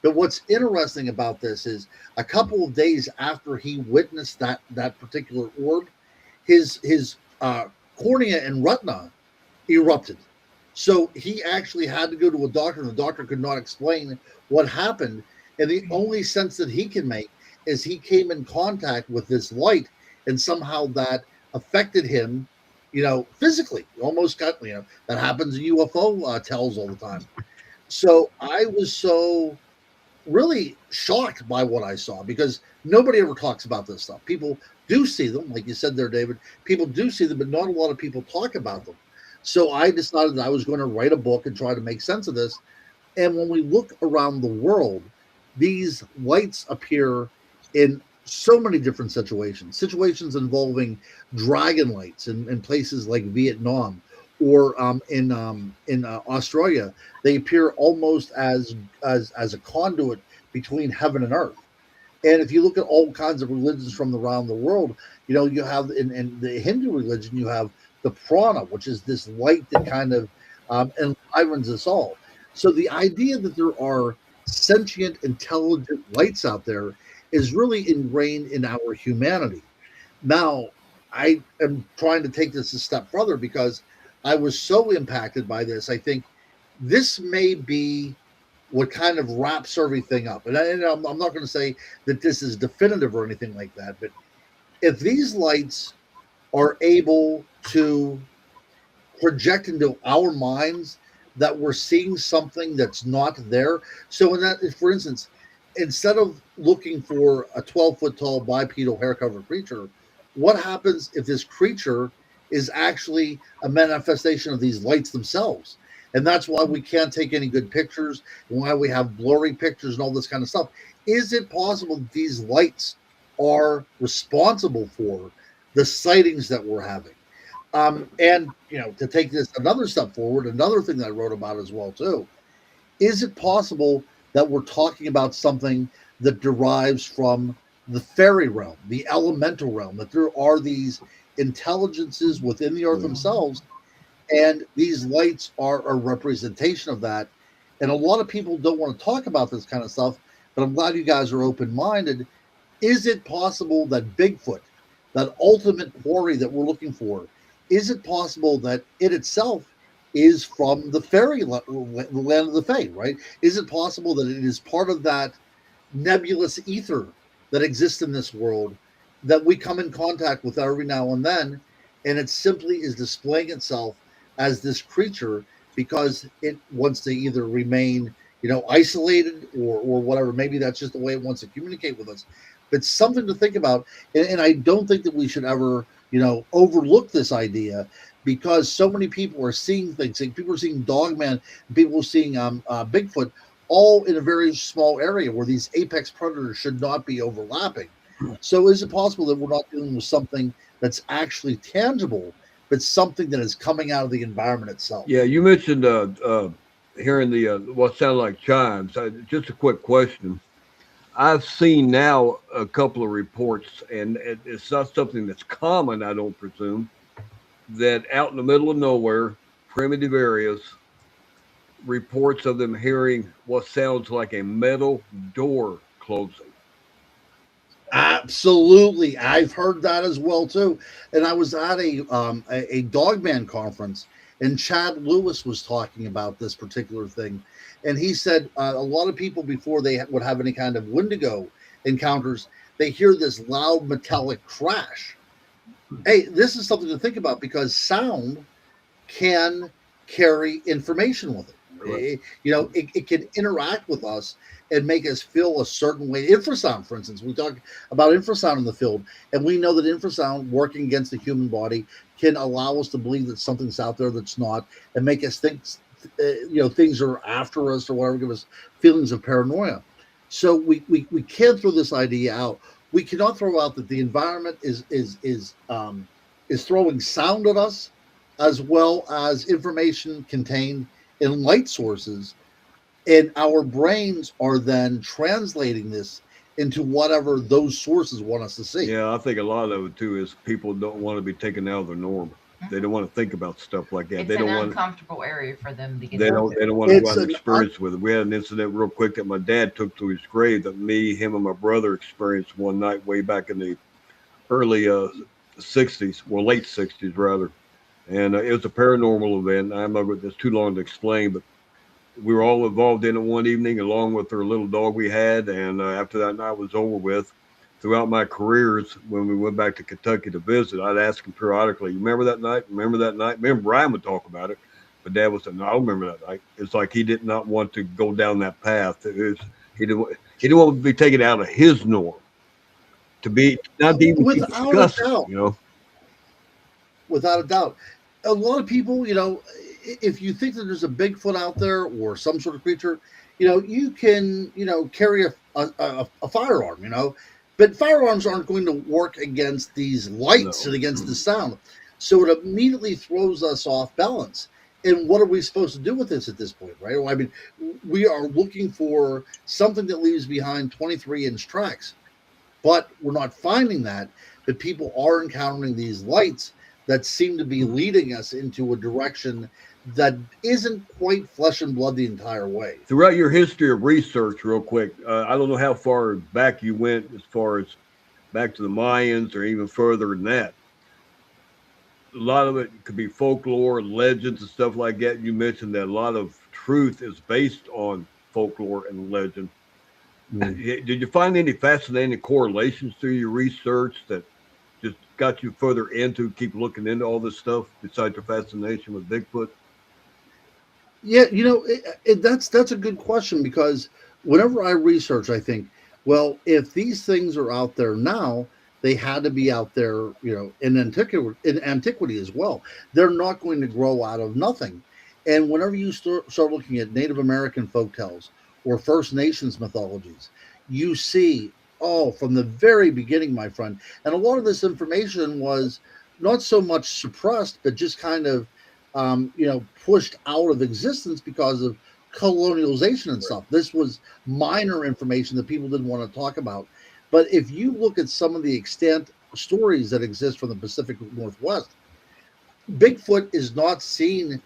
But what's interesting about this is a couple of days after he witnessed that particular orb, his cornea and retina erupted. So he actually had to go to a doctor, and the doctor could not explain what happened. And the only sense that he can make is he came in contact with this light, and somehow that affected him, physically. Almost got, that happens in UFO tells all the time. So I was so really shocked by what I saw, because nobody ever talks about this stuff. People do see them, like you said there, David. People do see them, but not a lot of people talk about them. So I decided that I was going to write a book and try to make sense of this. And when we look around the world, these lights appear in so many different situations involving dragon lights in places like Vietnam, or in Australia. They appear almost as a conduit between heaven and earth. And if you look at all kinds of religions from around the world, you have in the Hindu religion, you have the prana, which is this light that kind of enlivens us all. So the idea that there are sentient, intelligent lights out there is really ingrained in our humanity. Now, I am trying to take this a step further, because I was so impacted by this. I think this may be what kind of wraps everything up. And I'm not going to say that this is definitive or anything like that, but if these lights are able to project into our minds that we're seeing something that's not there. So in that, for instance, instead of looking for a 12-foot tall bipedal hair covered creature, what happens if this creature is actually a manifestation of these lights themselves? And that's why we can't take any good pictures and why we have blurry pictures and all this kind of stuff. Is it possible that these lights are responsible for the sightings that we're having? And to take this another step forward, another thing that I wrote about as well too, is it possible that we're talking about something that derives from the fairy realm, the elemental realm, that there are these intelligences within the earth themselves, and these lights are a representation of that? And a lot of people don't want to talk about this kind of stuff, but I'm glad you guys are open-minded. Is it possible that Bigfoot, that ultimate quarry that we're looking for, is it possible that it itself is from the the land of the Fae, right? Is it possible that it is part of that nebulous ether that exists in this world that we come in contact with every now and then, and it simply is displaying itself as this creature because it wants to either remain, isolated or whatever. Maybe that's just the way it wants to communicate with us. But something to think about, and I don't think that we should ever, overlook this idea, because so many people are seeing things. Like people are seeing Dogman, people are seeing Bigfoot, all in a very small area where these apex predators should not be overlapping. So is it possible that we're not dealing with something that's actually tangible, but something that is coming out of the environment itself? Yeah, you mentioned hearing the what sound like chimes. Just a quick question. I've seen now a couple of reports, and it's not something that's common, I don't presume, that out in the middle of nowhere, primitive areas, reports of them hearing what sounds like a metal door closing. Absolutely, I've heard that as well too. And I was at a Dogman conference, and Chad Lewis was talking about this particular thing, and he said a lot of people, before they would have any kind of Wendigo encounters, they hear this loud metallic crash. Hey, this is something to think about, because sound can carry information with it. It can interact with us and make us feel a certain way. Infrasound, for instance, we talk about infrasound in the field, and we know that infrasound working against the human body can allow us to believe that something's out there that's not, and make us think, things are after us or whatever, give us feelings of paranoia. So we can't throw this idea out. We cannot throw out that the environment is throwing sound at us, as well as information contained in light sources, and our brains are then translating this into whatever those sources want us to see. Yeah, I think a lot of it too is people don't want to be taken out of their norm. They don't want to think about stuff like that. It's They an don't want. uncomfortable area for them to get They into. don't. They don't want to go It's out and an experience with it. We had an incident real quick that my dad took to his grave that me, him, and my brother experienced one night way back in the early '60s, well, late '60s rather. And it was a paranormal event. I'm not. It's too long to explain, but we were all involved in it one evening, along with our little dog we had. And after that night was over with, throughout my careers, when we went back to Kentucky to visit, I'd ask him periodically, "You remember that night? Remember that night?" Remember, Brian would talk about it, but Dad would say, "No, I don't remember that night." It's like he did not want to go down that path. He didn't want to be taken out of his norm, to be not to even be Without a discussed. doubt, without a doubt. A lot of people, if you think that there's a Bigfoot out there or some sort of creature, you can, carry a firearm, but firearms aren't going to work against these lights No. and against the sound. So it immediately throws us off balance. And what are we supposed to do with this at this point, right? Well, I mean, we are looking for something that leaves behind 23-inch tracks, but we're not finding that. But people are encountering these lights that seem to be leading us into a direction that isn't quite flesh and blood the entire way. Throughout your history of research, real quick, I don't know how far back you went as far as back to the Mayans or even further than that. A lot of it could be folklore, legends, and stuff like that. You mentioned that a lot of truth is based on folklore and legend. Did you find any fascinating correlations through your research that just got you further into keep looking into all this stuff besides your fascination with Bigfoot? Yeah, that's a good question, because whenever I research, I think, well, if these things are out there now, they had to be out there, in antiquity as well. They're not going to grow out of nothing. And whenever you start looking at Native American folktales or First Nations mythologies, you see, oh, from the very beginning, my friend, and a lot of this information was not so much suppressed, but just kind of pushed out of existence because of colonialization and stuff. This was minor information that people didn't want to talk about. But if you look at some of the extant stories that exist from the Pacific Northwest, Bigfoot is not seen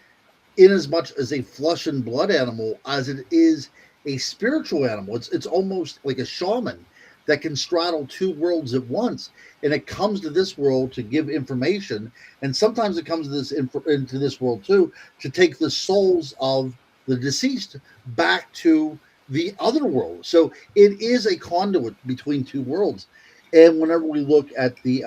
in as much as a flesh and blood animal as it is a spiritual animal. It's almost like a shaman that can straddle two worlds at once, and it comes to this world to give information, and sometimes it comes to into this world too to take the souls of the deceased back to the other world. So it is a conduit between two worlds. And whenever we look at the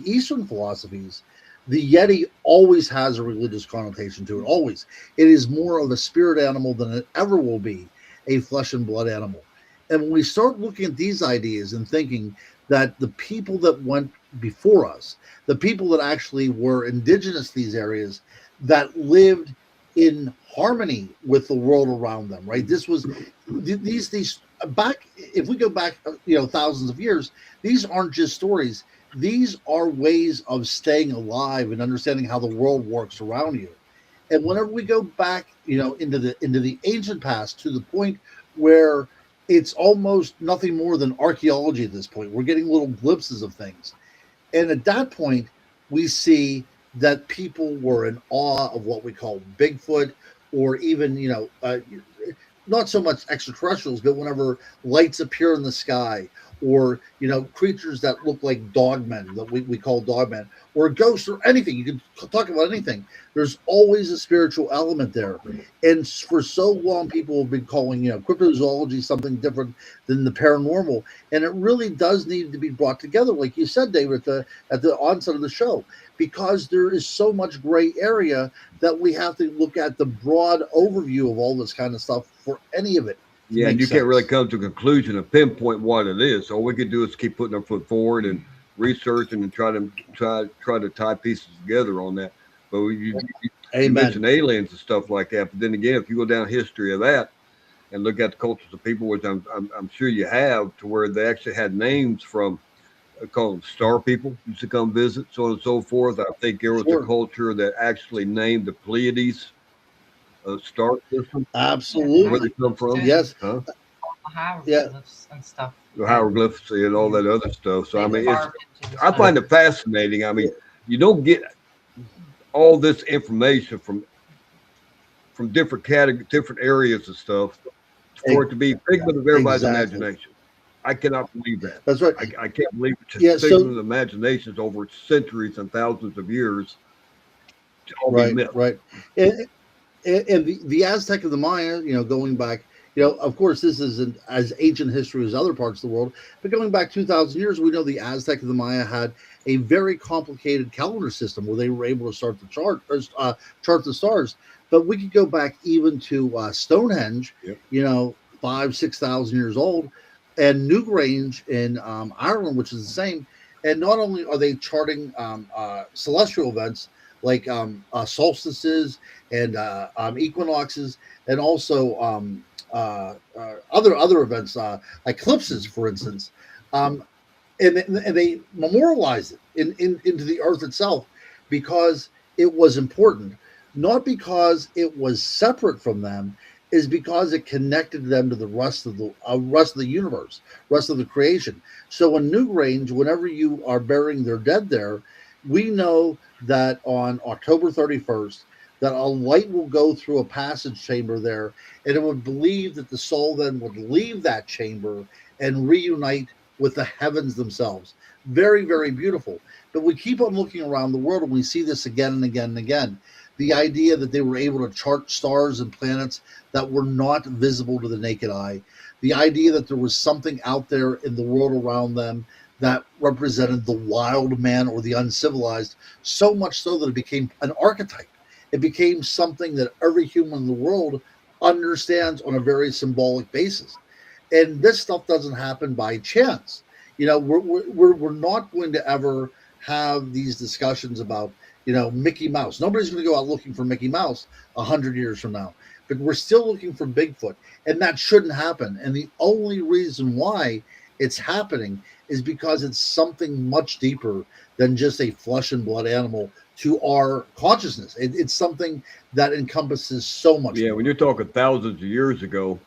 Eastern philosophies, the Yeti always has a religious connotation to it. Always, it is more of a spirit animal than it ever will be a flesh and blood animal. And when we start looking at these ideas and thinking that the people that went before us, the people that actually were indigenous to these areas, that lived in harmony with the world around them, right? This was these back. If we go back, thousands of years, these aren't just stories. These are ways of staying alive and understanding how the world works around you. And whenever we go back, into the ancient past, to the point where it's almost nothing more than archaeology at this point, we're getting little glimpses of things. And at that point, we see that people were in awe of what we call Bigfoot, or even, not so much extraterrestrials, but whenever lights appear in the sky, or creatures that look like dogmen, that we call dogmen, or ghosts, or anything. You can talk about anything. There's always a spiritual element there. And for so long, people have been calling cryptozoology something different than the paranormal, and it really does need to be brought together, like you said, David, at the onset of the show, because there is so much gray area that we have to look at the broad overview of all this kind of stuff for any of it. Yeah, and you can't really come to a conclusion and pinpoint what it is. All we could do is keep putting our foot forward and researching and try to tie pieces together on that. But you mentioned aliens and stuff like that. But then again, if you go down history of that and look at the cultures of people, which I'm sure you have, to where they actually had names from, call them star people, used to come visit, so on and so forth. I think there was a culture that actually named the Pleiades star system. Absolutely. Where they come from? Yes. Huh? Hieroglyphs and stuff. The hieroglyphs and all that other stuff. So I mean, I find it fascinating. I mean, you don't get all this information from different different areas of stuff for it to be figment of everybody's imagination. I cannot believe that. That's right. I can't believe it's just figment of imaginations over centuries and thousands of years. Right. And the Aztec and the Maya, going back, of course, this isn't as ancient history as other parts of the world, but going back 2,000 years, we know the Aztec and the Maya had a very complicated calendar system where they were able to start the chart the stars. But we could go back even to Stonehenge, 5,000-6,000 years old, and Newgrange in Ireland, which is the same. And not only are they charting celestial events like solstices and equinoxes, and also other events, eclipses, for instance, and they memorialize it into the earth itself, because it was important, not because it was separate from them, is because it connected them to the rest of the universe, rest of the creation. So in Newgrange, whenever you are burying their dead there, we know that on October 31st, that a light will go through a passage chamber there, and it would believe that the soul then would leave that chamber and reunite with the heavens themselves. Very, very beautiful. But we keep on looking around the world, and we see this again and again and again. The idea that they were able to chart stars and planets that were not visible to the naked eye. The idea that there was something out there in the world around them that represented the wild man or the uncivilized, so much so that it became an archetype. It became something that every human in the world understands on a very symbolic basis. And this stuff doesn't happen by chance. You know, we're not going to ever have these discussions about, you know, Mickey Mouse. Nobody's going to go out looking for Mickey Mouse 100 years from now, but we're still looking for Bigfoot, and that shouldn't happen. And the only reason why it's happening is because it's something much deeper than just a flesh and blood animal to our consciousness. It's something that encompasses so much Yeah, more. when you're talking thousands of years ago,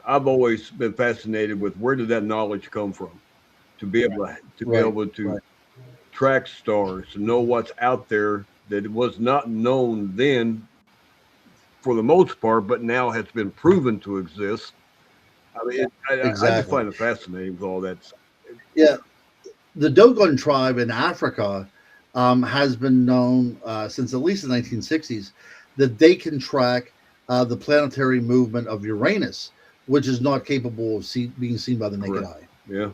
I've always been fascinated with where did that knowledge come from to be able to be Right, able to right. track stars, to know what's out there that was not known then for the most part, but now has been proven to exist. I mean, I just Exactly. find it fascinating with all that. Yeah, the Dogon tribe in Africa has been known since at least the 1960s that they can track the planetary movement of Uranus, which is not capable of being seen by the naked Correct. eye. Yeah.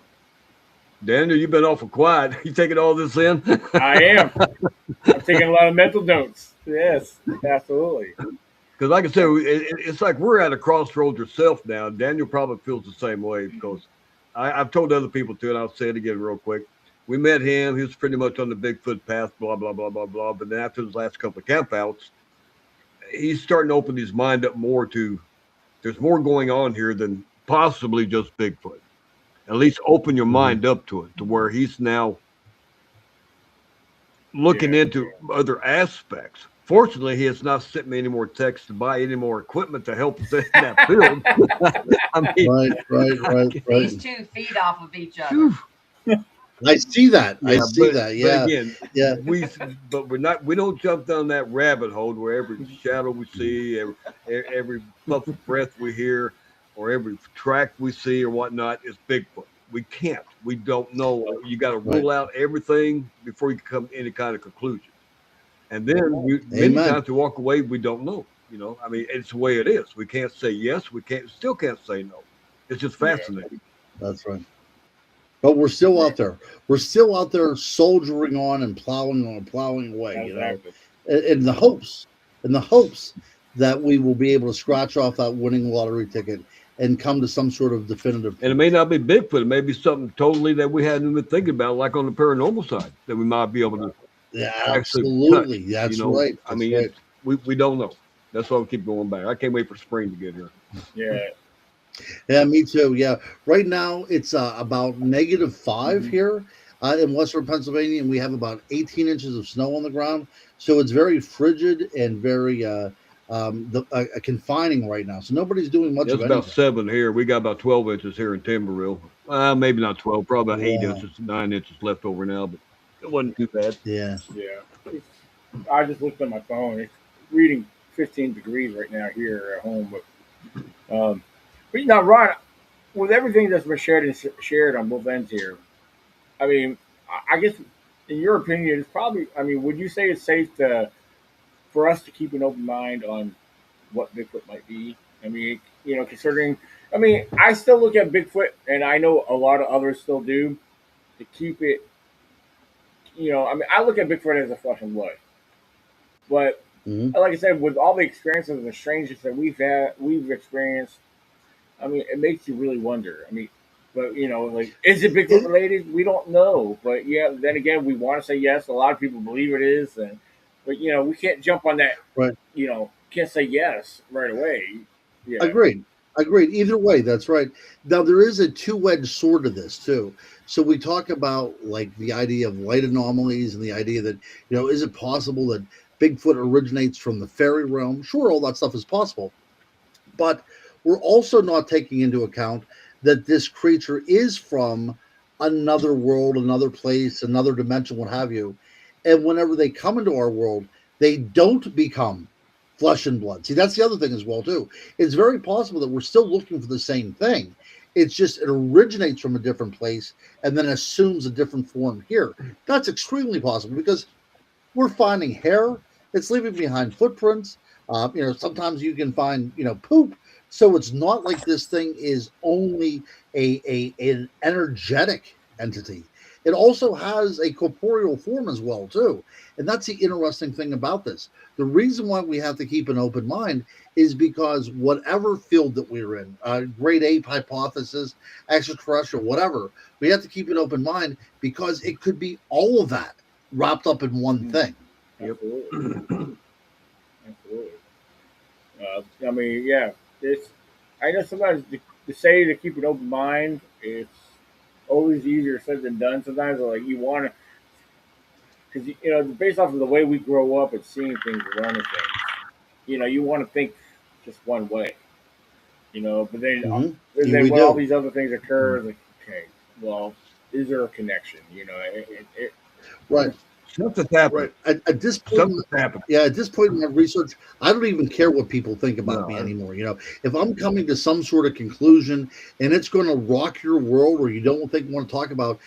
Daniel, you've been awful quiet. You taking all this in? I am. I'm taking a lot of mental notes. Yes, absolutely. Because, like I said, it's like we're at a crossroads yourself now. Daniel probably feels the same way because I've told other people too, and I'll say it again real quick. We met him. He was pretty much on the Bigfoot path, blah, blah, blah, blah, blah. But then after his last couple of campouts, he's starting to open his mind up more to there's more going on here than possibly just Bigfoot. At least open your Mhm. mind up to it, to where he's now looking Yeah. into other aspects. Fortunately, he has not sent me any more texts to buy any more equipment to help us in that field. I mean, Right. These two feed off of each other. whew, I see that. I yeah, see that. but Yeah, again, yeah. we don't jump down that rabbit hole where every shadow we see, every puff of breath we hear, or every track we see or whatnot is Bigfoot. We can't. We don't know. You got to Right. rule out everything before you come to any kind of conclusion. And then many Amen. times we walk away, we don't know. You know, I mean, it's the way it is. We can't say yes. We still can't say no. It's just Yeah. fascinating. That's right. But we're still Right. out there. We're still out there soldiering on and plowing away, you know, Exactly. in the hopes that we will be able to scratch off that winning lottery ticket and come to some sort of definitive And it may conclusion. not be Bigfoot. It may be something totally that we hadn't even thinking about, like on the paranormal side, that we might be able to Yeah, actually touch. absolutely. You That's know, right. I That's mean, right. we don't know. That's why we keep going back. I can't wait for spring to get here. Yeah. Yeah, me too. Yeah. Right now it's about -5 here in Western Pennsylvania, and we have about 18 inches of snow on the ground. So it's very frigid and very confining right now. So nobody's doing much It's of about anything. 7 here. We got about 12 inches here in Timberville. Maybe not 12, probably about 8 Wow. inches, 9 inches left over now, but it wasn't too bad. Yeah. Yeah. I just looked at my phone. It's reading 15 degrees right now here at home. But you know, Ron, with everything that's been shared on both ends here, I mean, I guess in your opinion, it's probably. I mean, would you say it's safe to for us to keep an open mind on what Bigfoot might be? I mean, you know, considering. I mean, I still look at Bigfoot, and I know a lot of others still do. To keep it, you know, I mean, I look at Bigfoot as a flesh and blood, but Hmm. like I said, with all the experiences and the strangeness that we've experienced, I mean, it makes you really wonder. I mean, but you know, like, is it Bigfoot It, related? We don't know. But yeah, then again, we want to say yes. A lot of people believe it is, and but you know, we can't jump on that. right. You know, can't say yes right away. Yeah, Agreed. Agreed. Either way, that's right. Now there is a two-edged sword to this too. So we talk about like the idea of light anomalies and the idea that, you know, is it possible that Bigfoot originates from the fairy realm? Sure, all that stuff is possible. But we're also not taking into account that this creature is from another world, another place, another dimension, what have you. And whenever they come into our world, they don't become flesh and blood. See, that's the other thing as well, too. It's very possible that we're still looking for the same thing. It's just it originates from a different place and then assumes a different form here. That's extremely possible because we're finding hair. It's leaving behind footprints. You know, sometimes you can find, you know, poop. So it's not like this thing is only an energetic entity. it also has a corporeal form as well too. And that's the interesting thing about this. The reason why we have to keep an open mind is because whatever field that we're in, great ape hypothesis, extraterrestrial, whatever, we have to keep an open mind because it could be all of that wrapped up in one thing. Absolutely. Absolutely. I mean, yeah, it's. I know sometimes to say to keep an open mind, it's always easier said than done. Sometimes, like you want to, because based off of the way we grow up and seeing things, running things, you want to think just one way, but Mm-hmm. then We when all do. these other things occur, it's like, okay, well, is there a connection? Right. Something's happening. Right. At this point, Something's happening. yeah, at this point in my research, I don't even care what people think about me No, anymore. If I'm coming to some sort of conclusion and it's going to rock your world, or you don't want to talk about,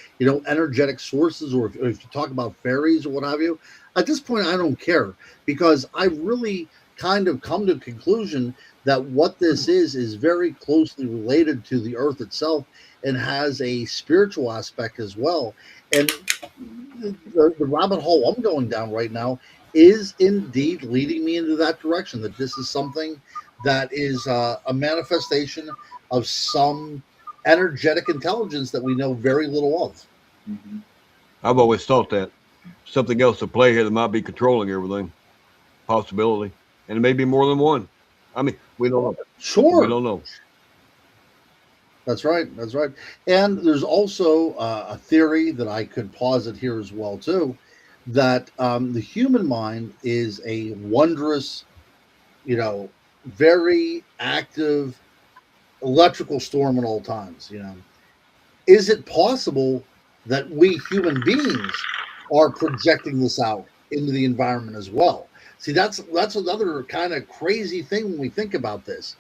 energetic sources, or if you talk about fairies or what have you, at this point, I don't care because I really kind of come to a conclusion that what this is very closely related to the earth itself and has a spiritual aspect as well. And the rabbit hole I'm going down right now is indeed leading me into that direction. That this is something that is a manifestation of some energetic intelligence that we know very little of. Mhm. I've always thought that something else at play here that might be controlling everything. Possibility, and it may be more than one. I mean, we don't know. We Sure, don't know. that's right. That's right. And there's also a theory that I could posit here as well too, that the human mind is a wondrous, you know, very active electrical storm at all times. Is it possible that we human beings are projecting this out into the environment as well? See, that's another kind of crazy thing when we think about this.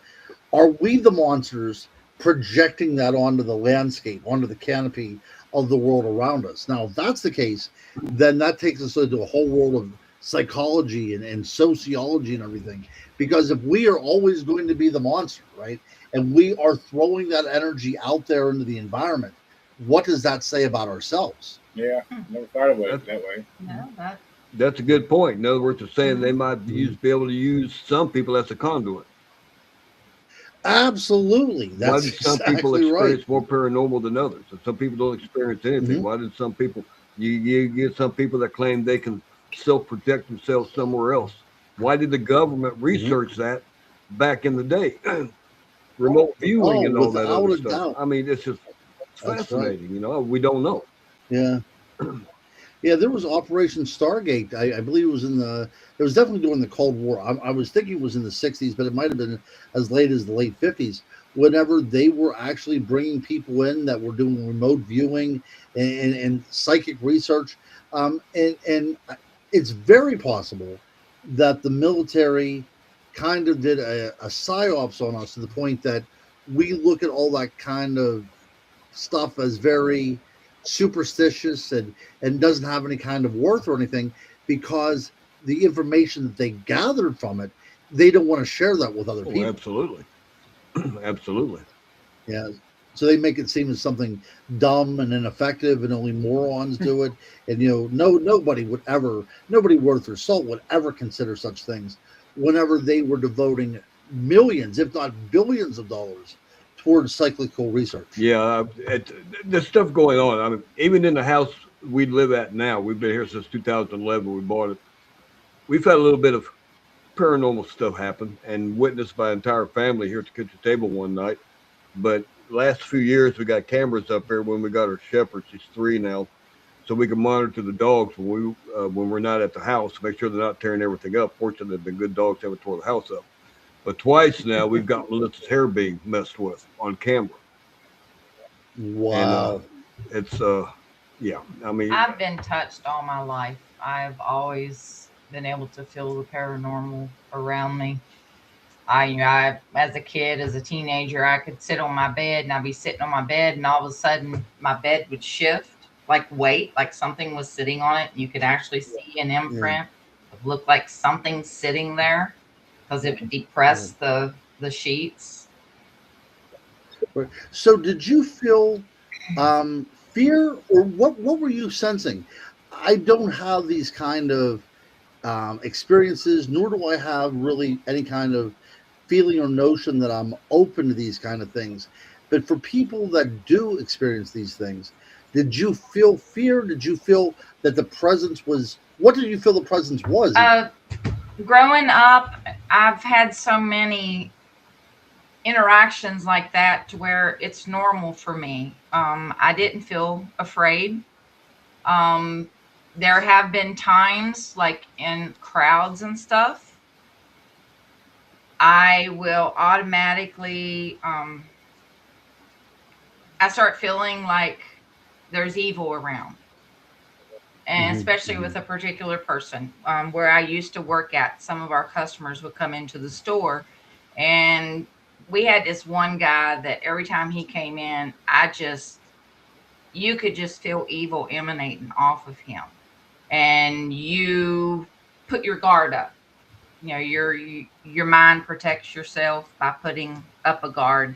Are we the monsters projecting that onto the landscape, onto the canopy of the world around us? Now, if that's the case, then that takes us into a whole world of psychology and sociology and everything. Because if we are always going to be the monster, right, and we are throwing that energy out there into the environment, what does that say about ourselves? Yeah, never thought of it That's that way. No, that. that's a good point. In other words, they're saying they Mhm. might Mhm. be able to use some people as a conduit. Absolutely. Why That's did some people exactly right. experience more paranormal than others? And some people don't experience anything. Mhm. Why did some people? You get some people that claim they can self protect themselves somewhere else. Why did the government Mhm. research that back in the day? Remote viewing Oh, and all that without other a stuff. doubt. I mean, it's That's right. fascinating. We don't know. Yeah. Yeah, there was Operation Stargate. I believe it was it was definitely during the Cold War. I was thinking it was in the 60s, but it might have been as late as the late 50s, whenever they were actually bringing people in that were doing remote viewing and psychic research. And it's very possible that the military kind of did a psyops on us to the point that we look at all that kind of stuff as very superstitious and doesn't have any kind of worth or anything because the information that they gathered from it, they don't want to share that with other Oh, people. absolutely, absolutely. Yeah. So they make it seem as something dumb and ineffective and only morons do it. And nobody worth their salt would ever consider such things whenever they were devoting millions, if not billions of dollars towards cyclical research. Yeah, there's stuff going on. I mean, even in the house we live at now, we've been here since 2011. We bought it. We've had a little bit of paranormal stuff happen and witnessed by entire family here at the kitchen table one night. But last few years, we got cameras up here when we got our shepherds. He's 3 now, so we can monitor the dogs when we're not at the house to make sure they're not tearing everything up. Fortunately, they've been good dogs, haven't tore the house up. But twice now, we've got Melissa's hair being messed with on camera, and Wow. it's yeah. I mean, I've been touched all my life. I've always been able to feel the paranormal around me. As a kid, as a teenager, I could sit on my bed and I'd be sitting on my bed, and all of a sudden, my bed would shift, like weight, like something was sitting on it. You could actually see an Yeah. imprint. It looked like something sitting there because it would Yeah. depress the sheets. Right. So did you feel um fear, or what were you sensing? I don't have these kind of experiences, nor do I have really any kind of feeling or notion that I'm open to these kind of things. But for people that do experience these things, did you feel fear? Did you feel that the presence was? What did you feel the presence was? Even? Growing up, I've had so many interactions like that to where it's normal for me. I didn't feel afraid. Um, there have been times, like in crowds and stuff, I will automatically, I start feeling like there's evil around. And especially with a particular person, where I used to work at, some of our customers would come into the store, and we had this one guy that every time he came in, you could just feel evil emanating off of him, and you put your guard up. You know, your mind protects yourself by putting up a guard,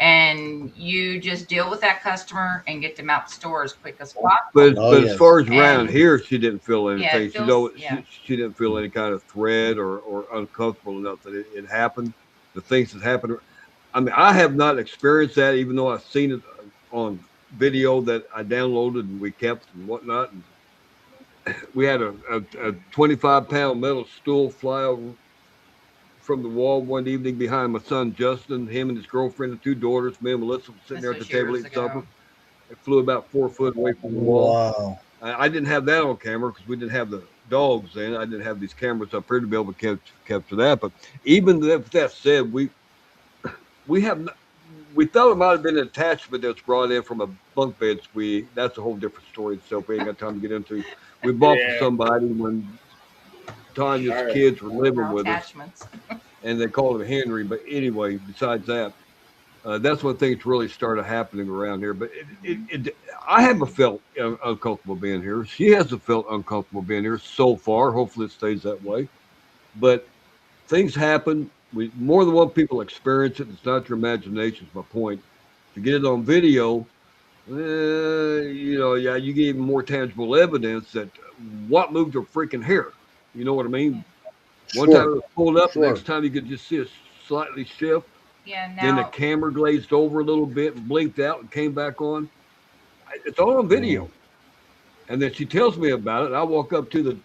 and you just deal with that customer and get them out the store as quick as possible. But as far as around And here, she didn't feel yeah, anything. it feels, yeah. She didn't feel any kind of threat or uncomfortable enough that it happened. The things that happened. I mean, I have not experienced that, even though I've seen it on video that I downloaded and we kept and whatnot. And we had a 25-pound metal stool fly over from the wall one evening behind my son Justin. Him and his girlfriend and two daughters. Me and Melissa were sitting This there at the was table years eating supper. ago. It flew about 4 foot away from the wall. Wow. I didn't have that on camera because we didn't have the dogs then. I didn't have these cameras up here to be able to capture that. But even with that said, we have not, we thought it might have been an attachment that's brought in from a bunk bed. That's a whole different story itself. We ain't got time to get into. We bought for Yeah. somebody when Tanya's All right. kids were living No with us, attachments. and they called him Henry. But anyway, besides that, that's when things really started happening around here. But I haven't felt uncomfortable being here. She hasn't felt uncomfortable being here so far. Hopefully, it stays that way. But things happen. More than one people experience it. It's not your imagination. Is my point. To get it on video, yeah, you get even more tangible evidence that what moved her freaking hair. You know what I mean? One time it Sure. was pulled up. Sure. Next time you could just see it slightly shift. Yeah, Then the now camera glazed over a little bit and blinked out and came back on. It's all on video. And then she tells me about it. I walk up to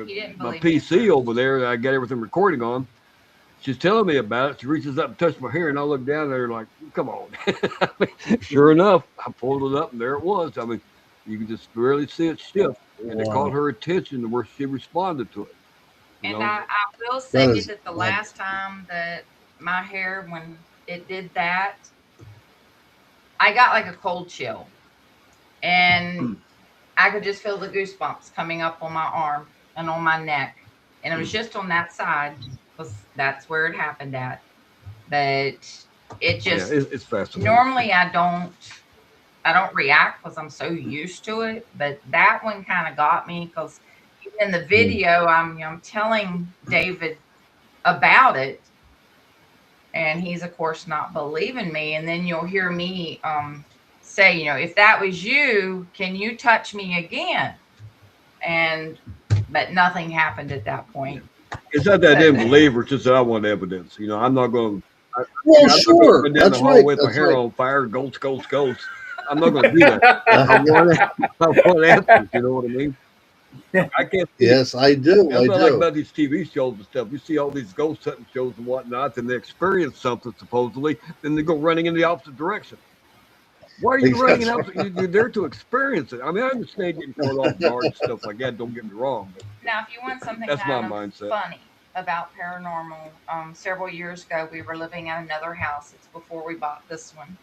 he didn't my believe me at PC over first. there that I got everything recording on. She's telling me about it. She reaches up and touches my hair, and I look down there like, come on. I mean, sure enough, I pulled it up, and there it was. I mean, you can just really see it shift. And it caught her attention to where she responded to it. You And know? I will That say is that the last time that my hair, when it did that, I got like a cold chill, and I could just feel the goosebumps coming up on my arm and on my neck. And it was just on that side, because that's where it happened at. But it Yeah, just, it's fascinating. normally I don't react because I'm so used to it. But that one kind of got me, because in the video, I'm telling David about it, and he's of course not believing me. And then you'll hear me say, if that was you, can you touch me again? But nothing happened at that point. It's not that I But didn't believe her, it's just that I want evidence. I'm not going to. Well, I'm not going to sure. go down That's the right. hallway with my That's hair right. on fire, ghost, ghost, ghost. I'm not going to do that. I want answers. You know what I mean? I can't see it. Yes, I do. That's I what I like do. about these TV shows and stuff. You see all these ghost hunting shows and whatnot, and they experience something supposedly, then they go running in the opposite direction. Why are you running in That's opposite? You're there to experience it. I mean, I understand getting caught off guard and stuff like that. Don't get me wrong, but now, if you want something that's my kind of mindset. funny about paranormal, several years ago, we were living at another house. It's before we bought this one.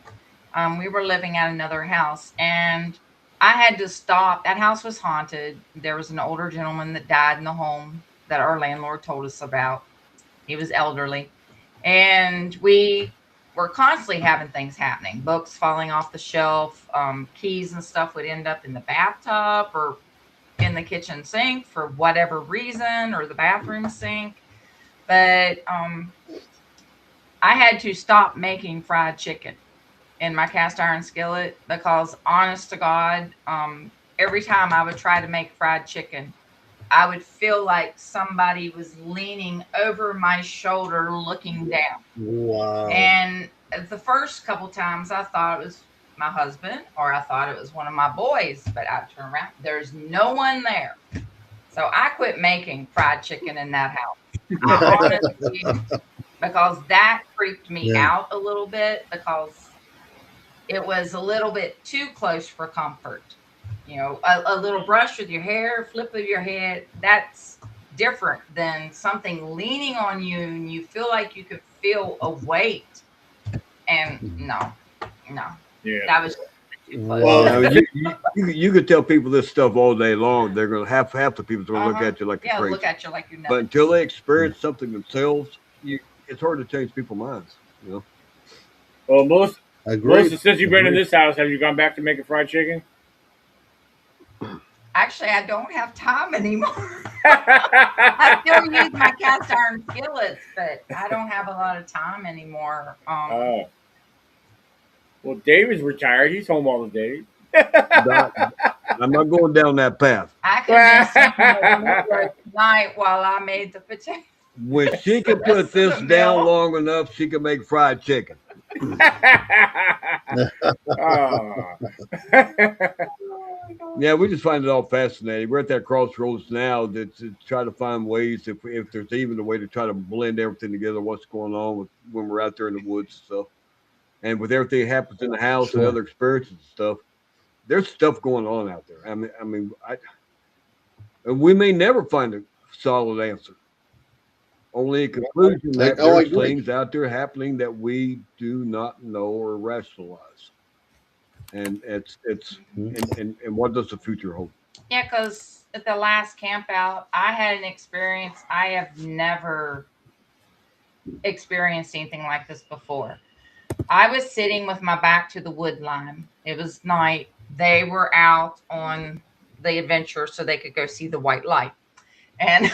We were living at another house, and I had to stop. That house was haunted. There was an older gentleman that died in the home that our landlord told us about. He was elderly, and we were constantly having things happening. Books falling off the shelf, keys and stuff would end up in the bathtub or in the kitchen sink for whatever reason, or the bathroom sink. But I had to stop making fried chicken in my cast iron skillet because, honest to God, every time I would try to make fried chicken, I would feel like somebody was leaning over my shoulder looking down. Wow. And the first couple times I thought it was my husband or I thought it was one of my boys, but I turned around, there's no one there. So I quit making fried chicken in that house. I honestly, because that freaked me Yeah. out a little bit because it was a little bit too close for comfort. A little brush with your hair, flip of your head, that's different than something leaning on you and you feel like you could feel a weight. And no, Yeah. that was too close. Wow. Now, you could tell people this stuff all day long. They're going to half the people are going to look at you like you're crazy. Look at you like you're But nuts. until they experience something themselves, it's hard to change people's minds. Well, Melissa, Agreed. since you've been in this house, have you gone back to making fried chicken? Actually, I don't have time anymore. I still use my cast iron skillets, but I don't have a lot of time anymore. Well, David's retired. He's home all the days. I'm not going down that path. I could have been sleeping tonight while I made the potato. When she can put this down long enough, she can make fried chicken. Yeah, we just find it all fascinating. We're at that crossroads now to try to find ways, if there's even a way to try to blend everything together, what's going on when we're out there in the woods and stuff. And with everything that happens in the house and other experiences and stuff, there's stuff going on out there. And we may never find a solid answer. Only a conclusion that there's things out there happening that we do not know or rationalize. And and what does the future hold? Yeah, because at the last camp out, I had an experience. I have never experienced anything like this before. I was sitting with my back to the wood line. It was night. They were out on the adventure so they could go see the white light. And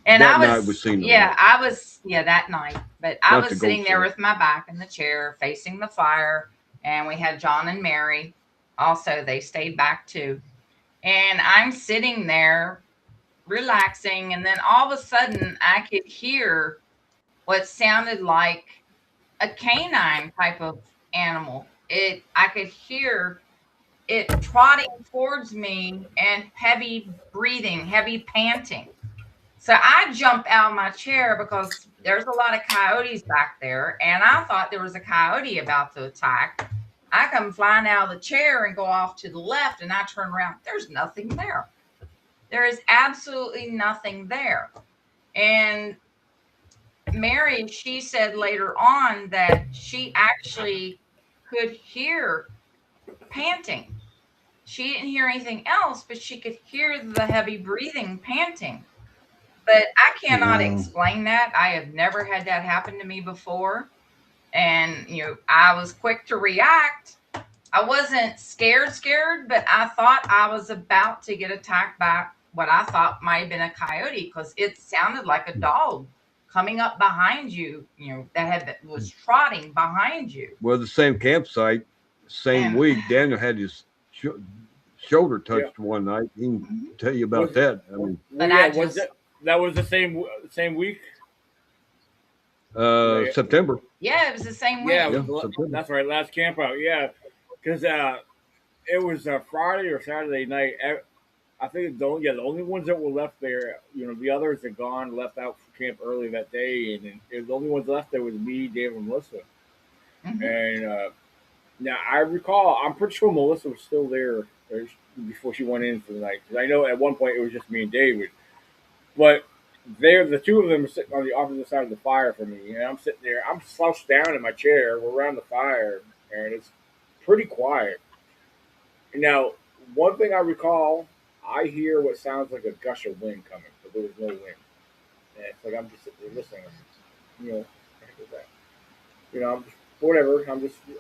and that I night was we seen the yeah, light. I was that night. But I Not was the sitting goat there show. with my back in the chair facing the fire, and we had John and Mary. Also, they stayed back too. And I'm sitting there relaxing, and then all of a sudden I could hear what sounded like a canine type of animal. I could hear it trotting towards me and heavy breathing, heavy panting. So I jumped out of my chair because there's a lot of coyotes back there, and I thought there was a coyote about to attack. I come flying out of the chair and go off to the left, and I turn around. There's nothing there. There is absolutely nothing there. And Mary, she said later on that she actually could hear panting. She didn't hear anything else, but she could hear the heavy breathing, panting. But I cannot explain that. I have never had that happen to me before. And, I was quick to react. I wasn't scared, but I thought I was about to get attacked by what I thought might have been a coyote because it sounded like a dog coming up behind you, that was trotting behind you. Well, the same campsite, same week, Daniel had his shoulder touched one night. He can tell you about that. I mean, But that was the same week. September. Yeah, it was the same week. Yeah, that's right. Last camp out. Yeah, because it was Friday or Saturday night. I think the only ones that were left there, the others had gone, left out for camp early that day, and the only ones left there was me, Dave, and Melissa. Mm-hmm. And now I recall, I'm pretty sure Melissa was still there before she went in for the night. Because I know at one point it was just me and David, but the two of them are sitting on the opposite side of the fire from me, and I'm sitting there. I'm slouched down in my chair. We're around the fire, and it's pretty quiet. Now, one thing I recall, I hear what sounds like a gush of wind coming, but there was no wind. And it's like I'm just sitting there listening. Heck with that. I'm just whatever.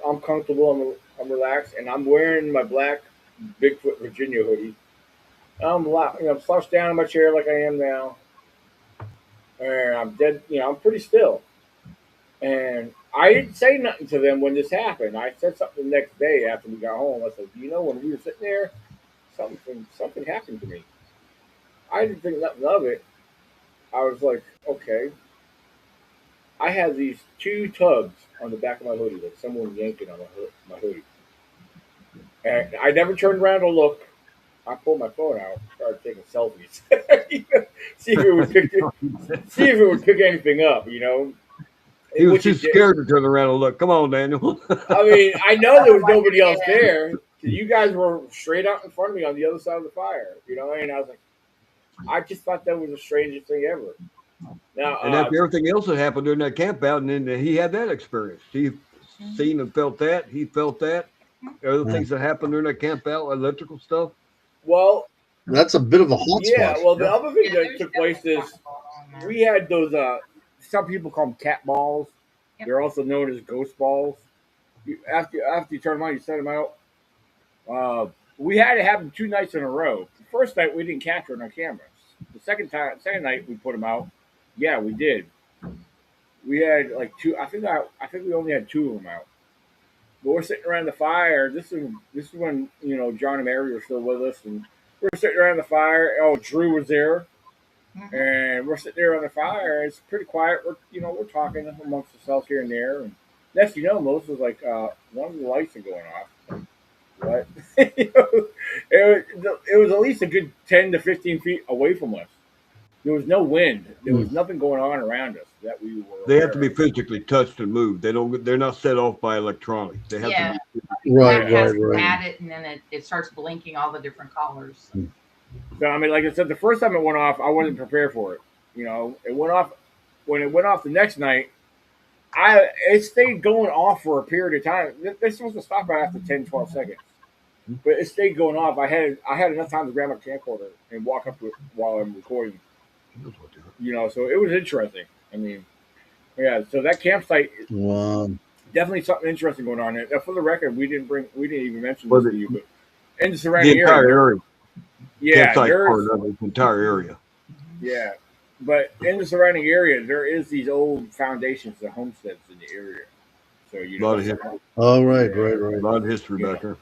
I'm comfortable. I'm relaxed, and I'm wearing my black Bigfoot Virginia hoodie. I'm slouched down in my chair like I am now, and I'm dead. I'm pretty still. And I didn't say nothing to them when this happened. I said something the next day after we got home. I said, you know, when we were sitting there, something happened to me. I didn't think nothing of it. I was like, okay. I had these two tugs on the back of my hoodie, like someone yanking on my hoodie. And I never turned around to look. I pulled my phone out, started taking selfies, see if it would pick anything up. You know, He was which too it did. scared to turn around and look. Come on, Daniel. I mean, I know there was Like nobody else it there. You guys were straight out in front of me on the other side of the fire. You know, and I was like, I just thought that was the strangest thing ever. Now, And after everything else that happened during that camp out, and then he had that experience. He seen and felt that. He felt that. Other things that happened during that camp out, electrical stuff. well, That's a bit of a hot yeah. spot. Well, the Yeah. other thing Yeah, that there's took place definitely is something going on there. we had those. Some people call them cat balls. Yep. They're also known as ghost balls. After you turn them on, you set them out. We had it happen 2 nights in a row. The first night we didn't capture it on cameras. The second night we put them out. Yeah, we did. We had like two. I think we only had two of them out. But we're sitting around the fire. This is when John and Mary were still with us, and we're sitting around the fire. Oh, Drew was there, Mhm. and we're sitting there on the fire. It's pretty quiet. We're talking amongst ourselves here and there. And next, Melissa's like, one of the lights are going off. What? It was at least a good 10 to 15 feet away from us. There was no wind. There was nothing going on around us that we were They have to aware be of. physically touched and moved. They don't. They're not set off by electronics. They have Yeah, to be. Right, Yeah. right, right. at it, and then it starts blinking all the different colors. So I mean, like I said, the first time it went off, I wasn't prepared for it. It went off. When it went off the next night, it stayed going off for a period of time. They're supposed to stop right after 10, 12 seconds, but it stayed going off. I had enough time to grab my camcorder and walk up to it while I'm recording. So it was interesting. I mean, yeah. So that campsite, Wow. definitely something interesting going on there. Now, for the record, we didn't even mention Was this to it you, but in the the surrounding entire area, area? yeah, Campsite part there's of the entire area. yeah, but in the surrounding area, there is these old foundations and homesteads in the area. So A lot of history. All right, Yeah. right, A right. lot of history Yeah. back there.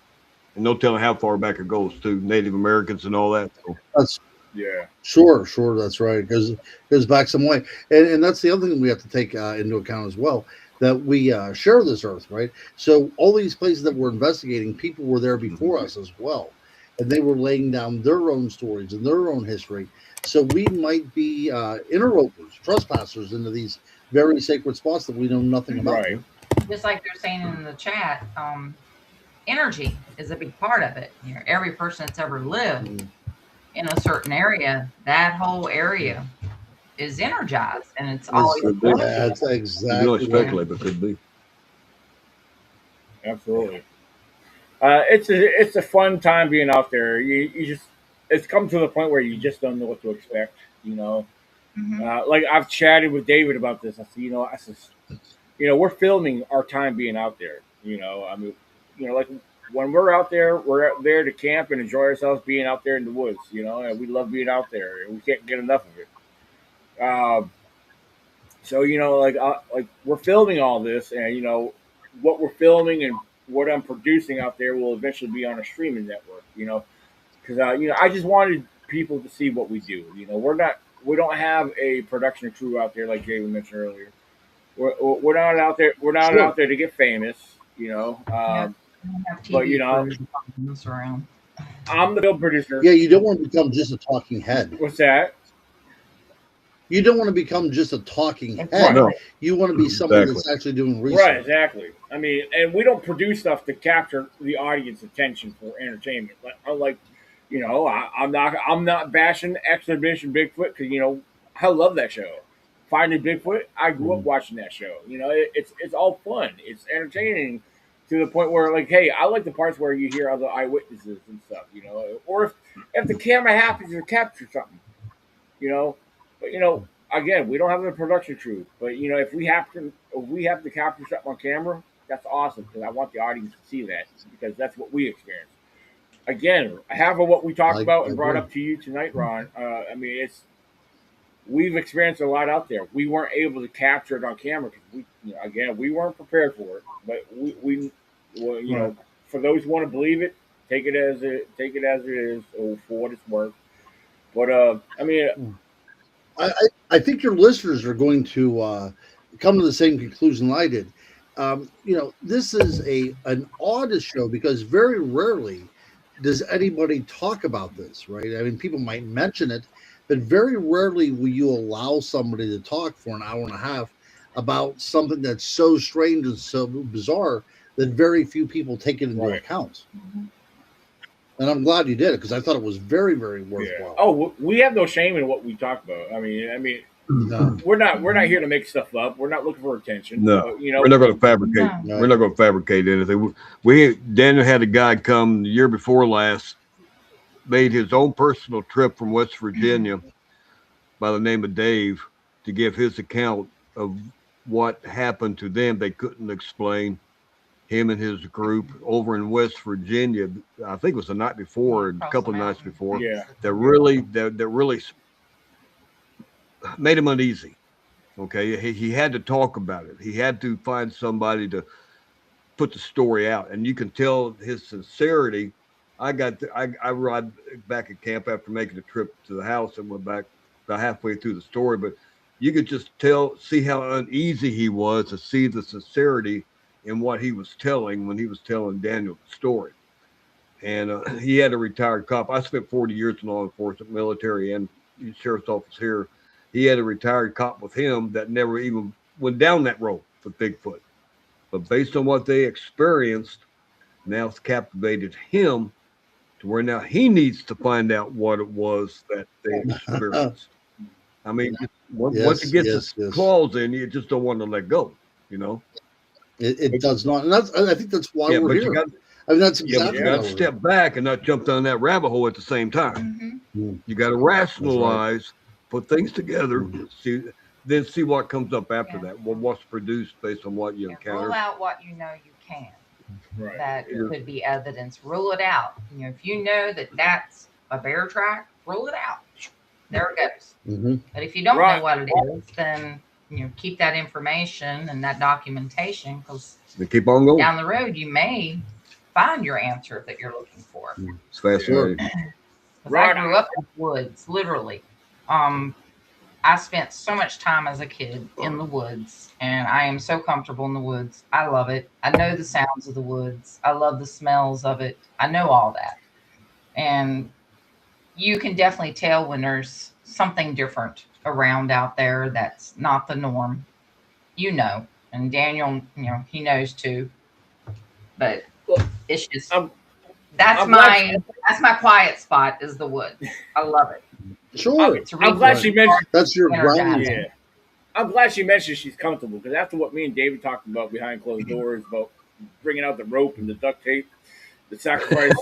And no telling how far back it goes to Native Americans and all that. So, That's Yeah, sure, that's right. Because it goes back some way, and that's the other thing we have to take into account as well. That we share this earth, right? So all these places that we're investigating, people were there before us as well, and they were laying down their own stories and their own history. So we might be interlopers, trespassers into these very sacred spots that we know nothing about. right. Just like they're saying in the chat, energy is a big part of it. Every person that's ever lived in a certain area, that whole area is energized, and it's always could be. That's you can exactly only right. speculate, but could be. Absolutely. It's a fun time being out there. You just it's come to the point where you just don't know what to expect. Like I've chatted with David about this. I said, we're filming our time being out there. I mean, like when we're out there, we're out there to camp and enjoy ourselves being out there in the woods. And we love being out there, and we can't get enough of it. So like we're filming all this, and what we're filming and what I'm producing out there will eventually be on a streaming network. Because I just wanted people to see what we do. We don't have a production crew out there like Jay mentioned earlier. We're not out there. We're not Sure. out there to get famous. have But TV crews following us around. I'm the film producer. Yeah, you don't want to become just a talking head. What's that? You don't want to become just a talking head. Exactly. No. You want to be someone Exactly. that's actually doing Right, research. exactly. I mean, and we don't produce stuff to capture the audience attention for entertainment. I'm not bashing Exhibition Bigfoot because I love that show. Finding Bigfoot, I grew up watching that show. It's all fun. It's entertaining to the point where hey, I like the parts where you hear other eyewitnesses and stuff. Or if the camera happens to capture something, but again, we don't have a production crew. But if we have to capture something on camera, that's awesome because I want the audience to see that because that's what we experience. Again, half of what we talked about and brought up to you tonight, Ron. I mean, we've experienced a lot out there. We weren't able to capture it on camera because we weren't prepared for it. But we well, Right. for those who want to believe it, take it as it is, or for what it's worth. But I mean, I think your listeners are going to come to the same conclusion I did. This is an oddest show because very rarely does anybody talk about this, right? I mean, people might mention it, but very rarely will you allow somebody to talk for an hour and a half about something that's so strange and so bizarre that very few people take it into Right. account. And I'm glad you did it because I thought it was very, very yeah. worthwhile. Oh, we have no shame in what we talk about. I mean, No. we're not here to make stuff up. We're not looking for attention. No, You know, we're not going to fabricate. No. We're not going to fabricate anything. Daniel had a guy come the year before last, made his own personal trip from West Virginia by the name of Dave to give his account of what happened to them. They couldn't explain. Him and his group over in West Virginia. I think it was the night before, a Across couple the of nights mountain. before. Yeah. That really made him uneasy. Okay, he had to talk about it. He had to find somebody to put the story out, and you can tell his sincerity. I arrived back at camp after making a trip to the house and went back about halfway through the story, but you could just see how uneasy he was to see the sincerity in what he was telling when he was telling Daniel the story. And he had a retired cop. I spent 40 years in law enforcement, military, and sheriff's office here. He had a retired cop with him that never even went down that road with Bigfoot. But based on what they experienced, now it's captivated him to where now he needs to find out what it was that they experienced. I mean, once it gets its claws in, you just don't want to let go, you know? It does not. And I think that's why we're but here. but that's you exactly got why to we're step back and not jump down that rabbit hole at the same time. Mm-hmm. You got to rationalize, put things together, see what comes up after that. What's produced based on what you encounter. Rule out what you know you can. Right. That could be evidence. Rule it out. If you know that that's a bear track, rule it out. There it goes. Mm-hmm. But if you don't Right. know what it is, then keep that information and that documentation, because They keep on going. down the road you may find your answer that you're looking for. It's fascinating. I grew up in the woods, literally. I spent so much time as a kid in the woods, and I am so comfortable in the woods. I love it. I know the sounds of the woods. I love the smells of it. I know all that. And you can definitely tell when there's something different around out there that's not the norm. And Daniel, he knows too. But it's just that's my quiet spot is the woods. I love it. Sure. I'm glad she mentioned that's your ground. Yeah. I'm glad she mentioned she's comfortable because after what me and David talked about behind closed doors about bringing out the rope and the duct tape, the sacrifice.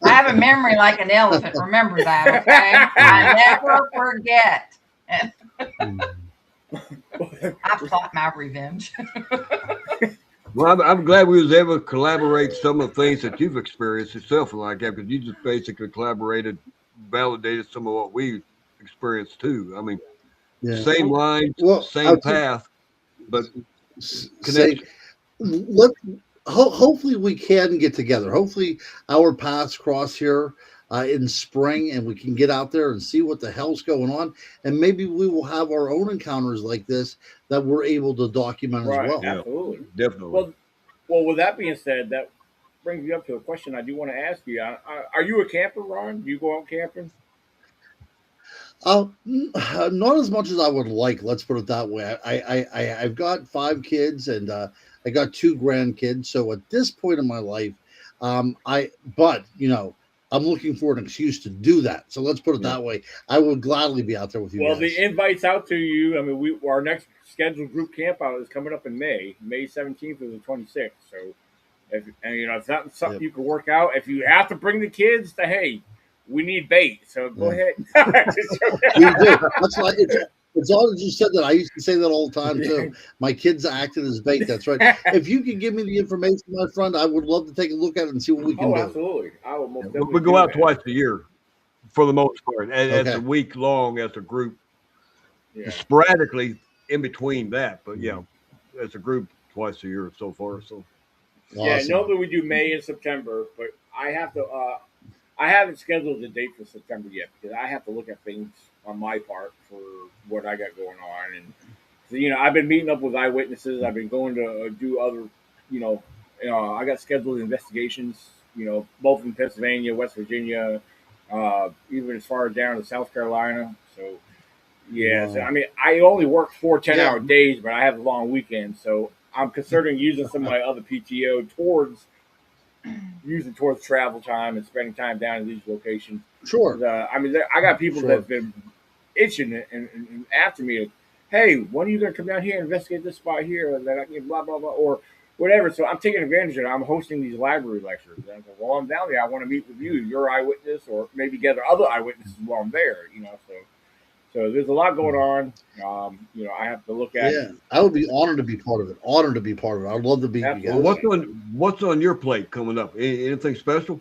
I have a memory like an elephant. Remember that, okay? I never forget. I plot my revenge. Well, I'm glad we was able to collaborate some of the things that you've experienced yourself like that, because you just basically collaborated, validated some of what we experienced too. I mean, same lines, same path, but connection. Hopefully we can get together. Hopefully our paths cross here in spring and we can get out there and see what the hell's going on. And maybe we will have our own encounters like this that we're able to document as well. Absolutely. Definitely. Well, with that being said, that brings me up to a question I do want to ask you. Are you a camper, Ron? Do you go out camping? Not as much as I would like. Let's put it that way. I've got 5 kids and I got 2 grandkids. So at this point in my life, I'm looking for an excuse to do that. So let's put it that way. I would gladly be out there with you. Well, guys. the invite's out to you. I mean, our next scheduled group camp out is coming up in May 17th or the 26th. So, if that's something you can work out, if you have to bring the kids, hey, we need bait. So go ahead. We do. That's why it's all as you said that. I used to say that all the time too. My kids acted as bait. That's right. If you could give me the information, my friend, I would love to take a look at it and see what we can do. Absolutely. I will most definitely. We go out twice a year for the most part, as a Okay. week long as a group, Yeah. sporadically in between that. But yeah, as a group twice a year so far. So Yeah, Awesome. normally we do May and September, but I have to. I haven't scheduled a date for September yet because I have to look at things on my part for what I got going on, and so, I've been meeting up with eyewitnesses. I've been going to do other, you know, I got scheduled investigations, both in Pennsylvania, West Virginia, even as far down to South Carolina. So yeah, so Wow. I mean, I only work 4 10-hour Yeah. days, but I have long weekends, so I'm considering using some of my other PTO towards travel time and spending time down in these locations. Sure. I mean, I got people Sure. that've been itching and after me. Hey, when are you going to come down here and investigate this spot here? And then I can blah blah blah or whatever. So I'm taking advantage of it. I'm hosting these library lectures. And I go, well, I'm down there. I want to meet with you, your eyewitness, or maybe gather other eyewitnesses while I'm there. So there's a lot going on. I have to look at. Yeah. I would be honored to be part of it. Honored to be part of it. I'd love to meet you well, Absolutely. guys. what's on your plate coming up? Anything special?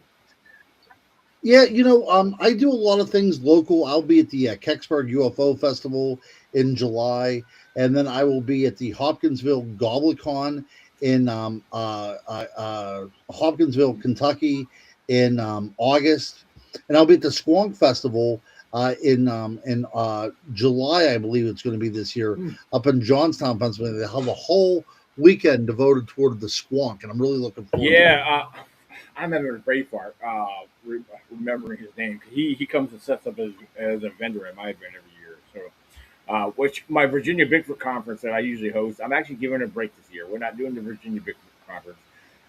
Yeah, I do a lot of things local. I'll be at the Kecksburg UFO Festival in July, and then I will be at the Hopkinsville GobleCon in Hopkinsville, Kentucky, in August, and I'll be at the Squonk Festival in July, I believe it's going to be this year, up in Johnstown, Pennsylvania. They have a whole weekend devoted toward the Squonk, and I'm really looking forward to it. Yeah, I remember Braveheart. Remembering his name, he comes and sets up as a vendor at my event every year. So, which my Virginia Bigfoot conference that I usually host, I'm actually giving a break this year. We're not doing the Virginia Bigfoot conference.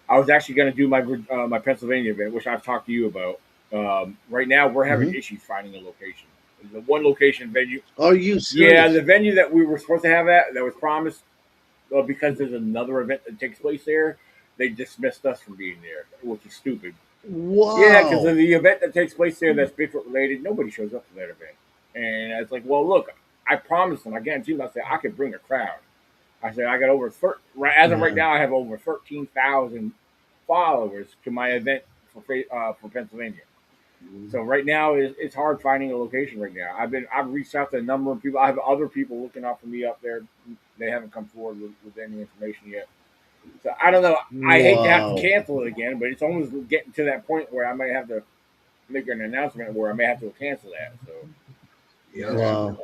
I was actually going to do my Pennsylvania event, which I've talked to you about. Right now, we're having Mhm. issues finding a location. The one location venue. Are you Yeah, serious? the venue that we were supposed to have that was promised because there's another event that takes place there. They dismissed us from being there, which is stupid. Yeah, because Wow. of the event that takes place there that's Bigfoot related, nobody shows up to that event. And I was like, well, look, I promised them, I guarantee them, I said, I could bring a crowd. I said, I got as of right Yeah. now, I have over 13,000 followers to my event for Pennsylvania. So right now, it's hard finding a location right now. I've reached out to a number of people. I have other people looking out for me up there. They haven't come forward with any information yet. So I don't know. I hate to have to Wow. cancel it again, but it's almost getting to that point where I might have to make an announcement where I may have to cancel that. So Yeah. Wow.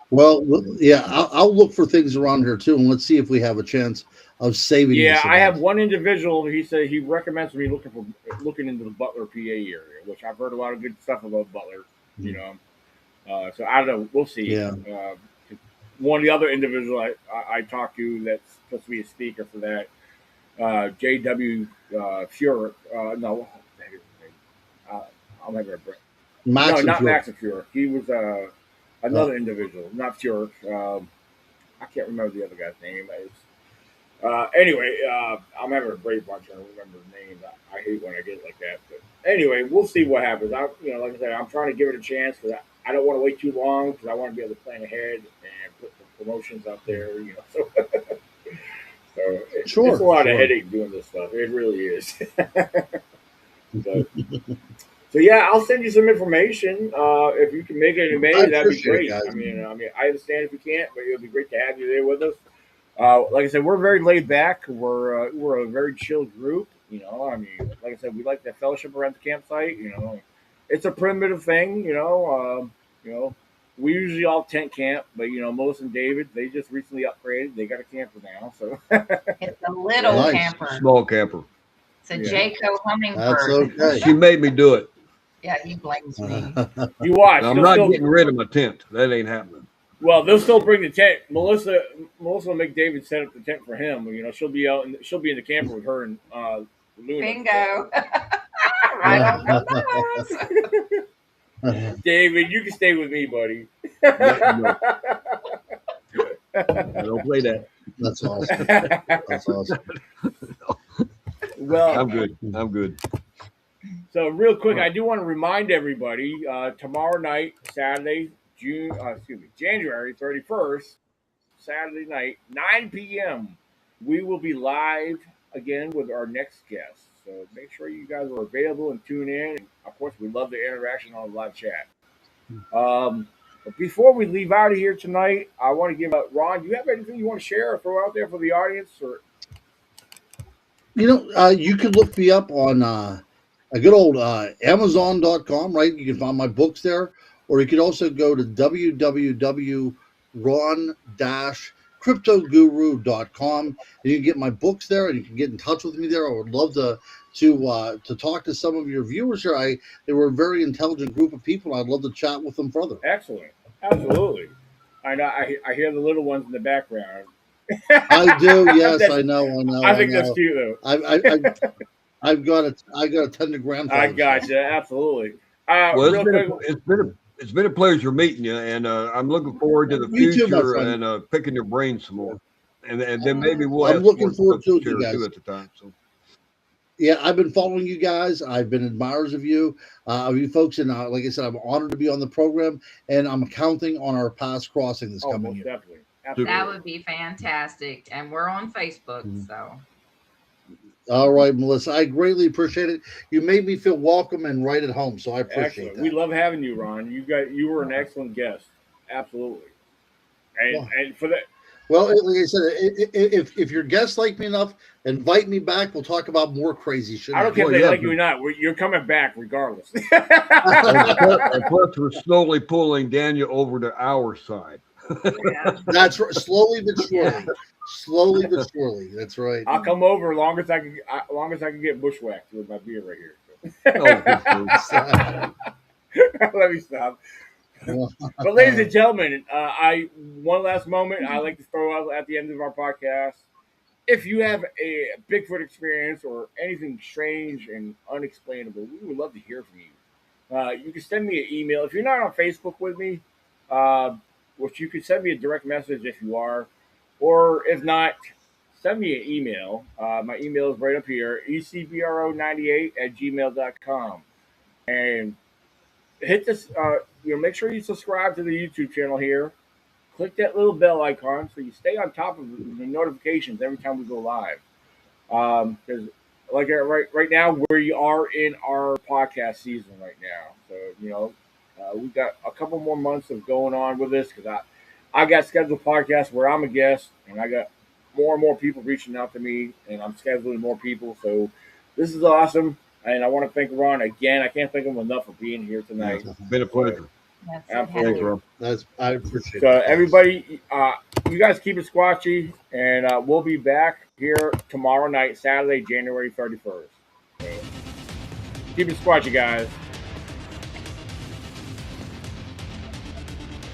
Well, yeah, I'll look for things around here too, and let's see if we have a chance of saving yeah, this I have event. one individual. He said he recommends me looking into the Butler, PA area, which I've heard a lot of good stuff about Butler. You know, so I don't know. We'll see. Yeah. One of the other individuals I talked to that's supposed to be a speaker for that, J.W. Fuhrer. No, what the heck is his name? I'll never. No, Max and not Fury. Max Fuhrer. He was Uh, another individual, not Fuhrer. I can't remember the other guy's name. Anyway, I'm having a brain bunch. I don't remember the names. I hate when I get like that. But anyway, we'll see what happens. Like I said, I'm trying to give it a chance because I don't want to wait too long because I want to be able to plan ahead and put some promotions out there. So it's sure. a lot of Sure. headache doing this stuff. It really is. So, so yeah, I'll send you some information. If you can make it in I May, that'd be appreciate it, great. guys. I mean, I understand if you can't, but it'll be great to have you there with us. Like I said, we're very laid back. We're a very chill group. I mean, like I said, we like the fellowship around the campsite. It's a primitive thing. We usually all tent camp, but Melissa and David, they just recently upgraded. They got a camper now, so It's a little Nice. camper. Small camper. It's a Yeah. Jayco That's hummingbird. okay. She made me do it. Yeah, he blames me. you watch. And I'm They'll not still, getting rid of my tent. That ain't happening. well, they'll still bring the tent. Melissa will make David set up the tent for him. She'll be out and she'll be in the camper with her and Luna. Bingo. Right on the nose. David, you can stay with me, buddy. No, I don't play that. That's awesome. That's awesome. Well, I'm good. I'm good. so real quick, I do want to remind everybody tomorrow night, Saturday, January 31st, Saturday night, 9 p.m. We will be live again with our next guest. So make sure you guys are available and tune in. And of course, we love the interaction on the live chat. But before we leave out of here tonight, I want to give Ron. Do you have anything you want to share or throw out there for the audience? Or You can look me up on a good old Amazon.com, right? You can find my books there, or you could also go to www.ron-cryptoguru.com, and you can get my books there, and you can get in touch with me there. I would love to talk to some of your viewers here. They were a very intelligent group of people, and I'd love to chat with them further. excellent, absolutely. I know. I hear the little ones in the background. I do, yes, That's- I know. I think that's cute though. I've got a tender grandfather. I got you. Absolutely. Well, Real quick, it's been a pleasure meeting you, and I'm looking forward to the You too, my future friend. and picking your brains some more, and then maybe we'll I'm have looking some more forward to it, stuff you share guys. too at the time. So Yeah, I've been following you guys. I've been admirers of you folks, and like I said, I'm honored to be on the program, and I'm counting on our paths crossing this coming most year. definitely. Absolutely. That would be fantastic. And we're on Facebook, so. All right, Melissa, I greatly appreciate it. You made me feel welcome and right at home, so I appreciate Excellent. that. We love having you, Ron. You were an excellent guest. Absolutely. And for that, Well, like I said, if your guests like me enough, invite me back. We'll talk about more crazy shit. I don't care if Well, they yeah, like you or not. You're coming back regardless. and plus, we're slowly pulling Daniel over to our side. Yeah. That's right. Slowly but surely. Yeah. Slowly but surely. That's right. I'll come over as long as I can get bushwhacked with my beer right here. Oh, Let me stop. But ladies and gentlemen, one last moment I like to throw out at the end of our podcast. If you have a Bigfoot experience or anything strange and unexplainable, we would love to hear from you. You can send me an email if you're not on Facebook with me, which you can send me a direct message if you are, or if not, send me an email. My email is right up here, ecbro98@gmail.com, and hit this. Make sure you subscribe to the YouTube channel here. Click that little bell icon so you stay on top of the notifications every time we go live. Because right now we are in our podcast season right now, so we've got a couple more months of going on with this because I got scheduled podcasts where I'm a guest and I got more and more people reaching out to me and I'm scheduling more people. So this is awesome. And I want to thank Ron again. I can't thank him enough for being here tonight. it's been a pleasure. Absolutely. Thanks, Rob. I appreciate it. So everybody, you guys keep it squatchy, and we'll be back here tomorrow night, Saturday, January 31st. So keep it squatchy, guys.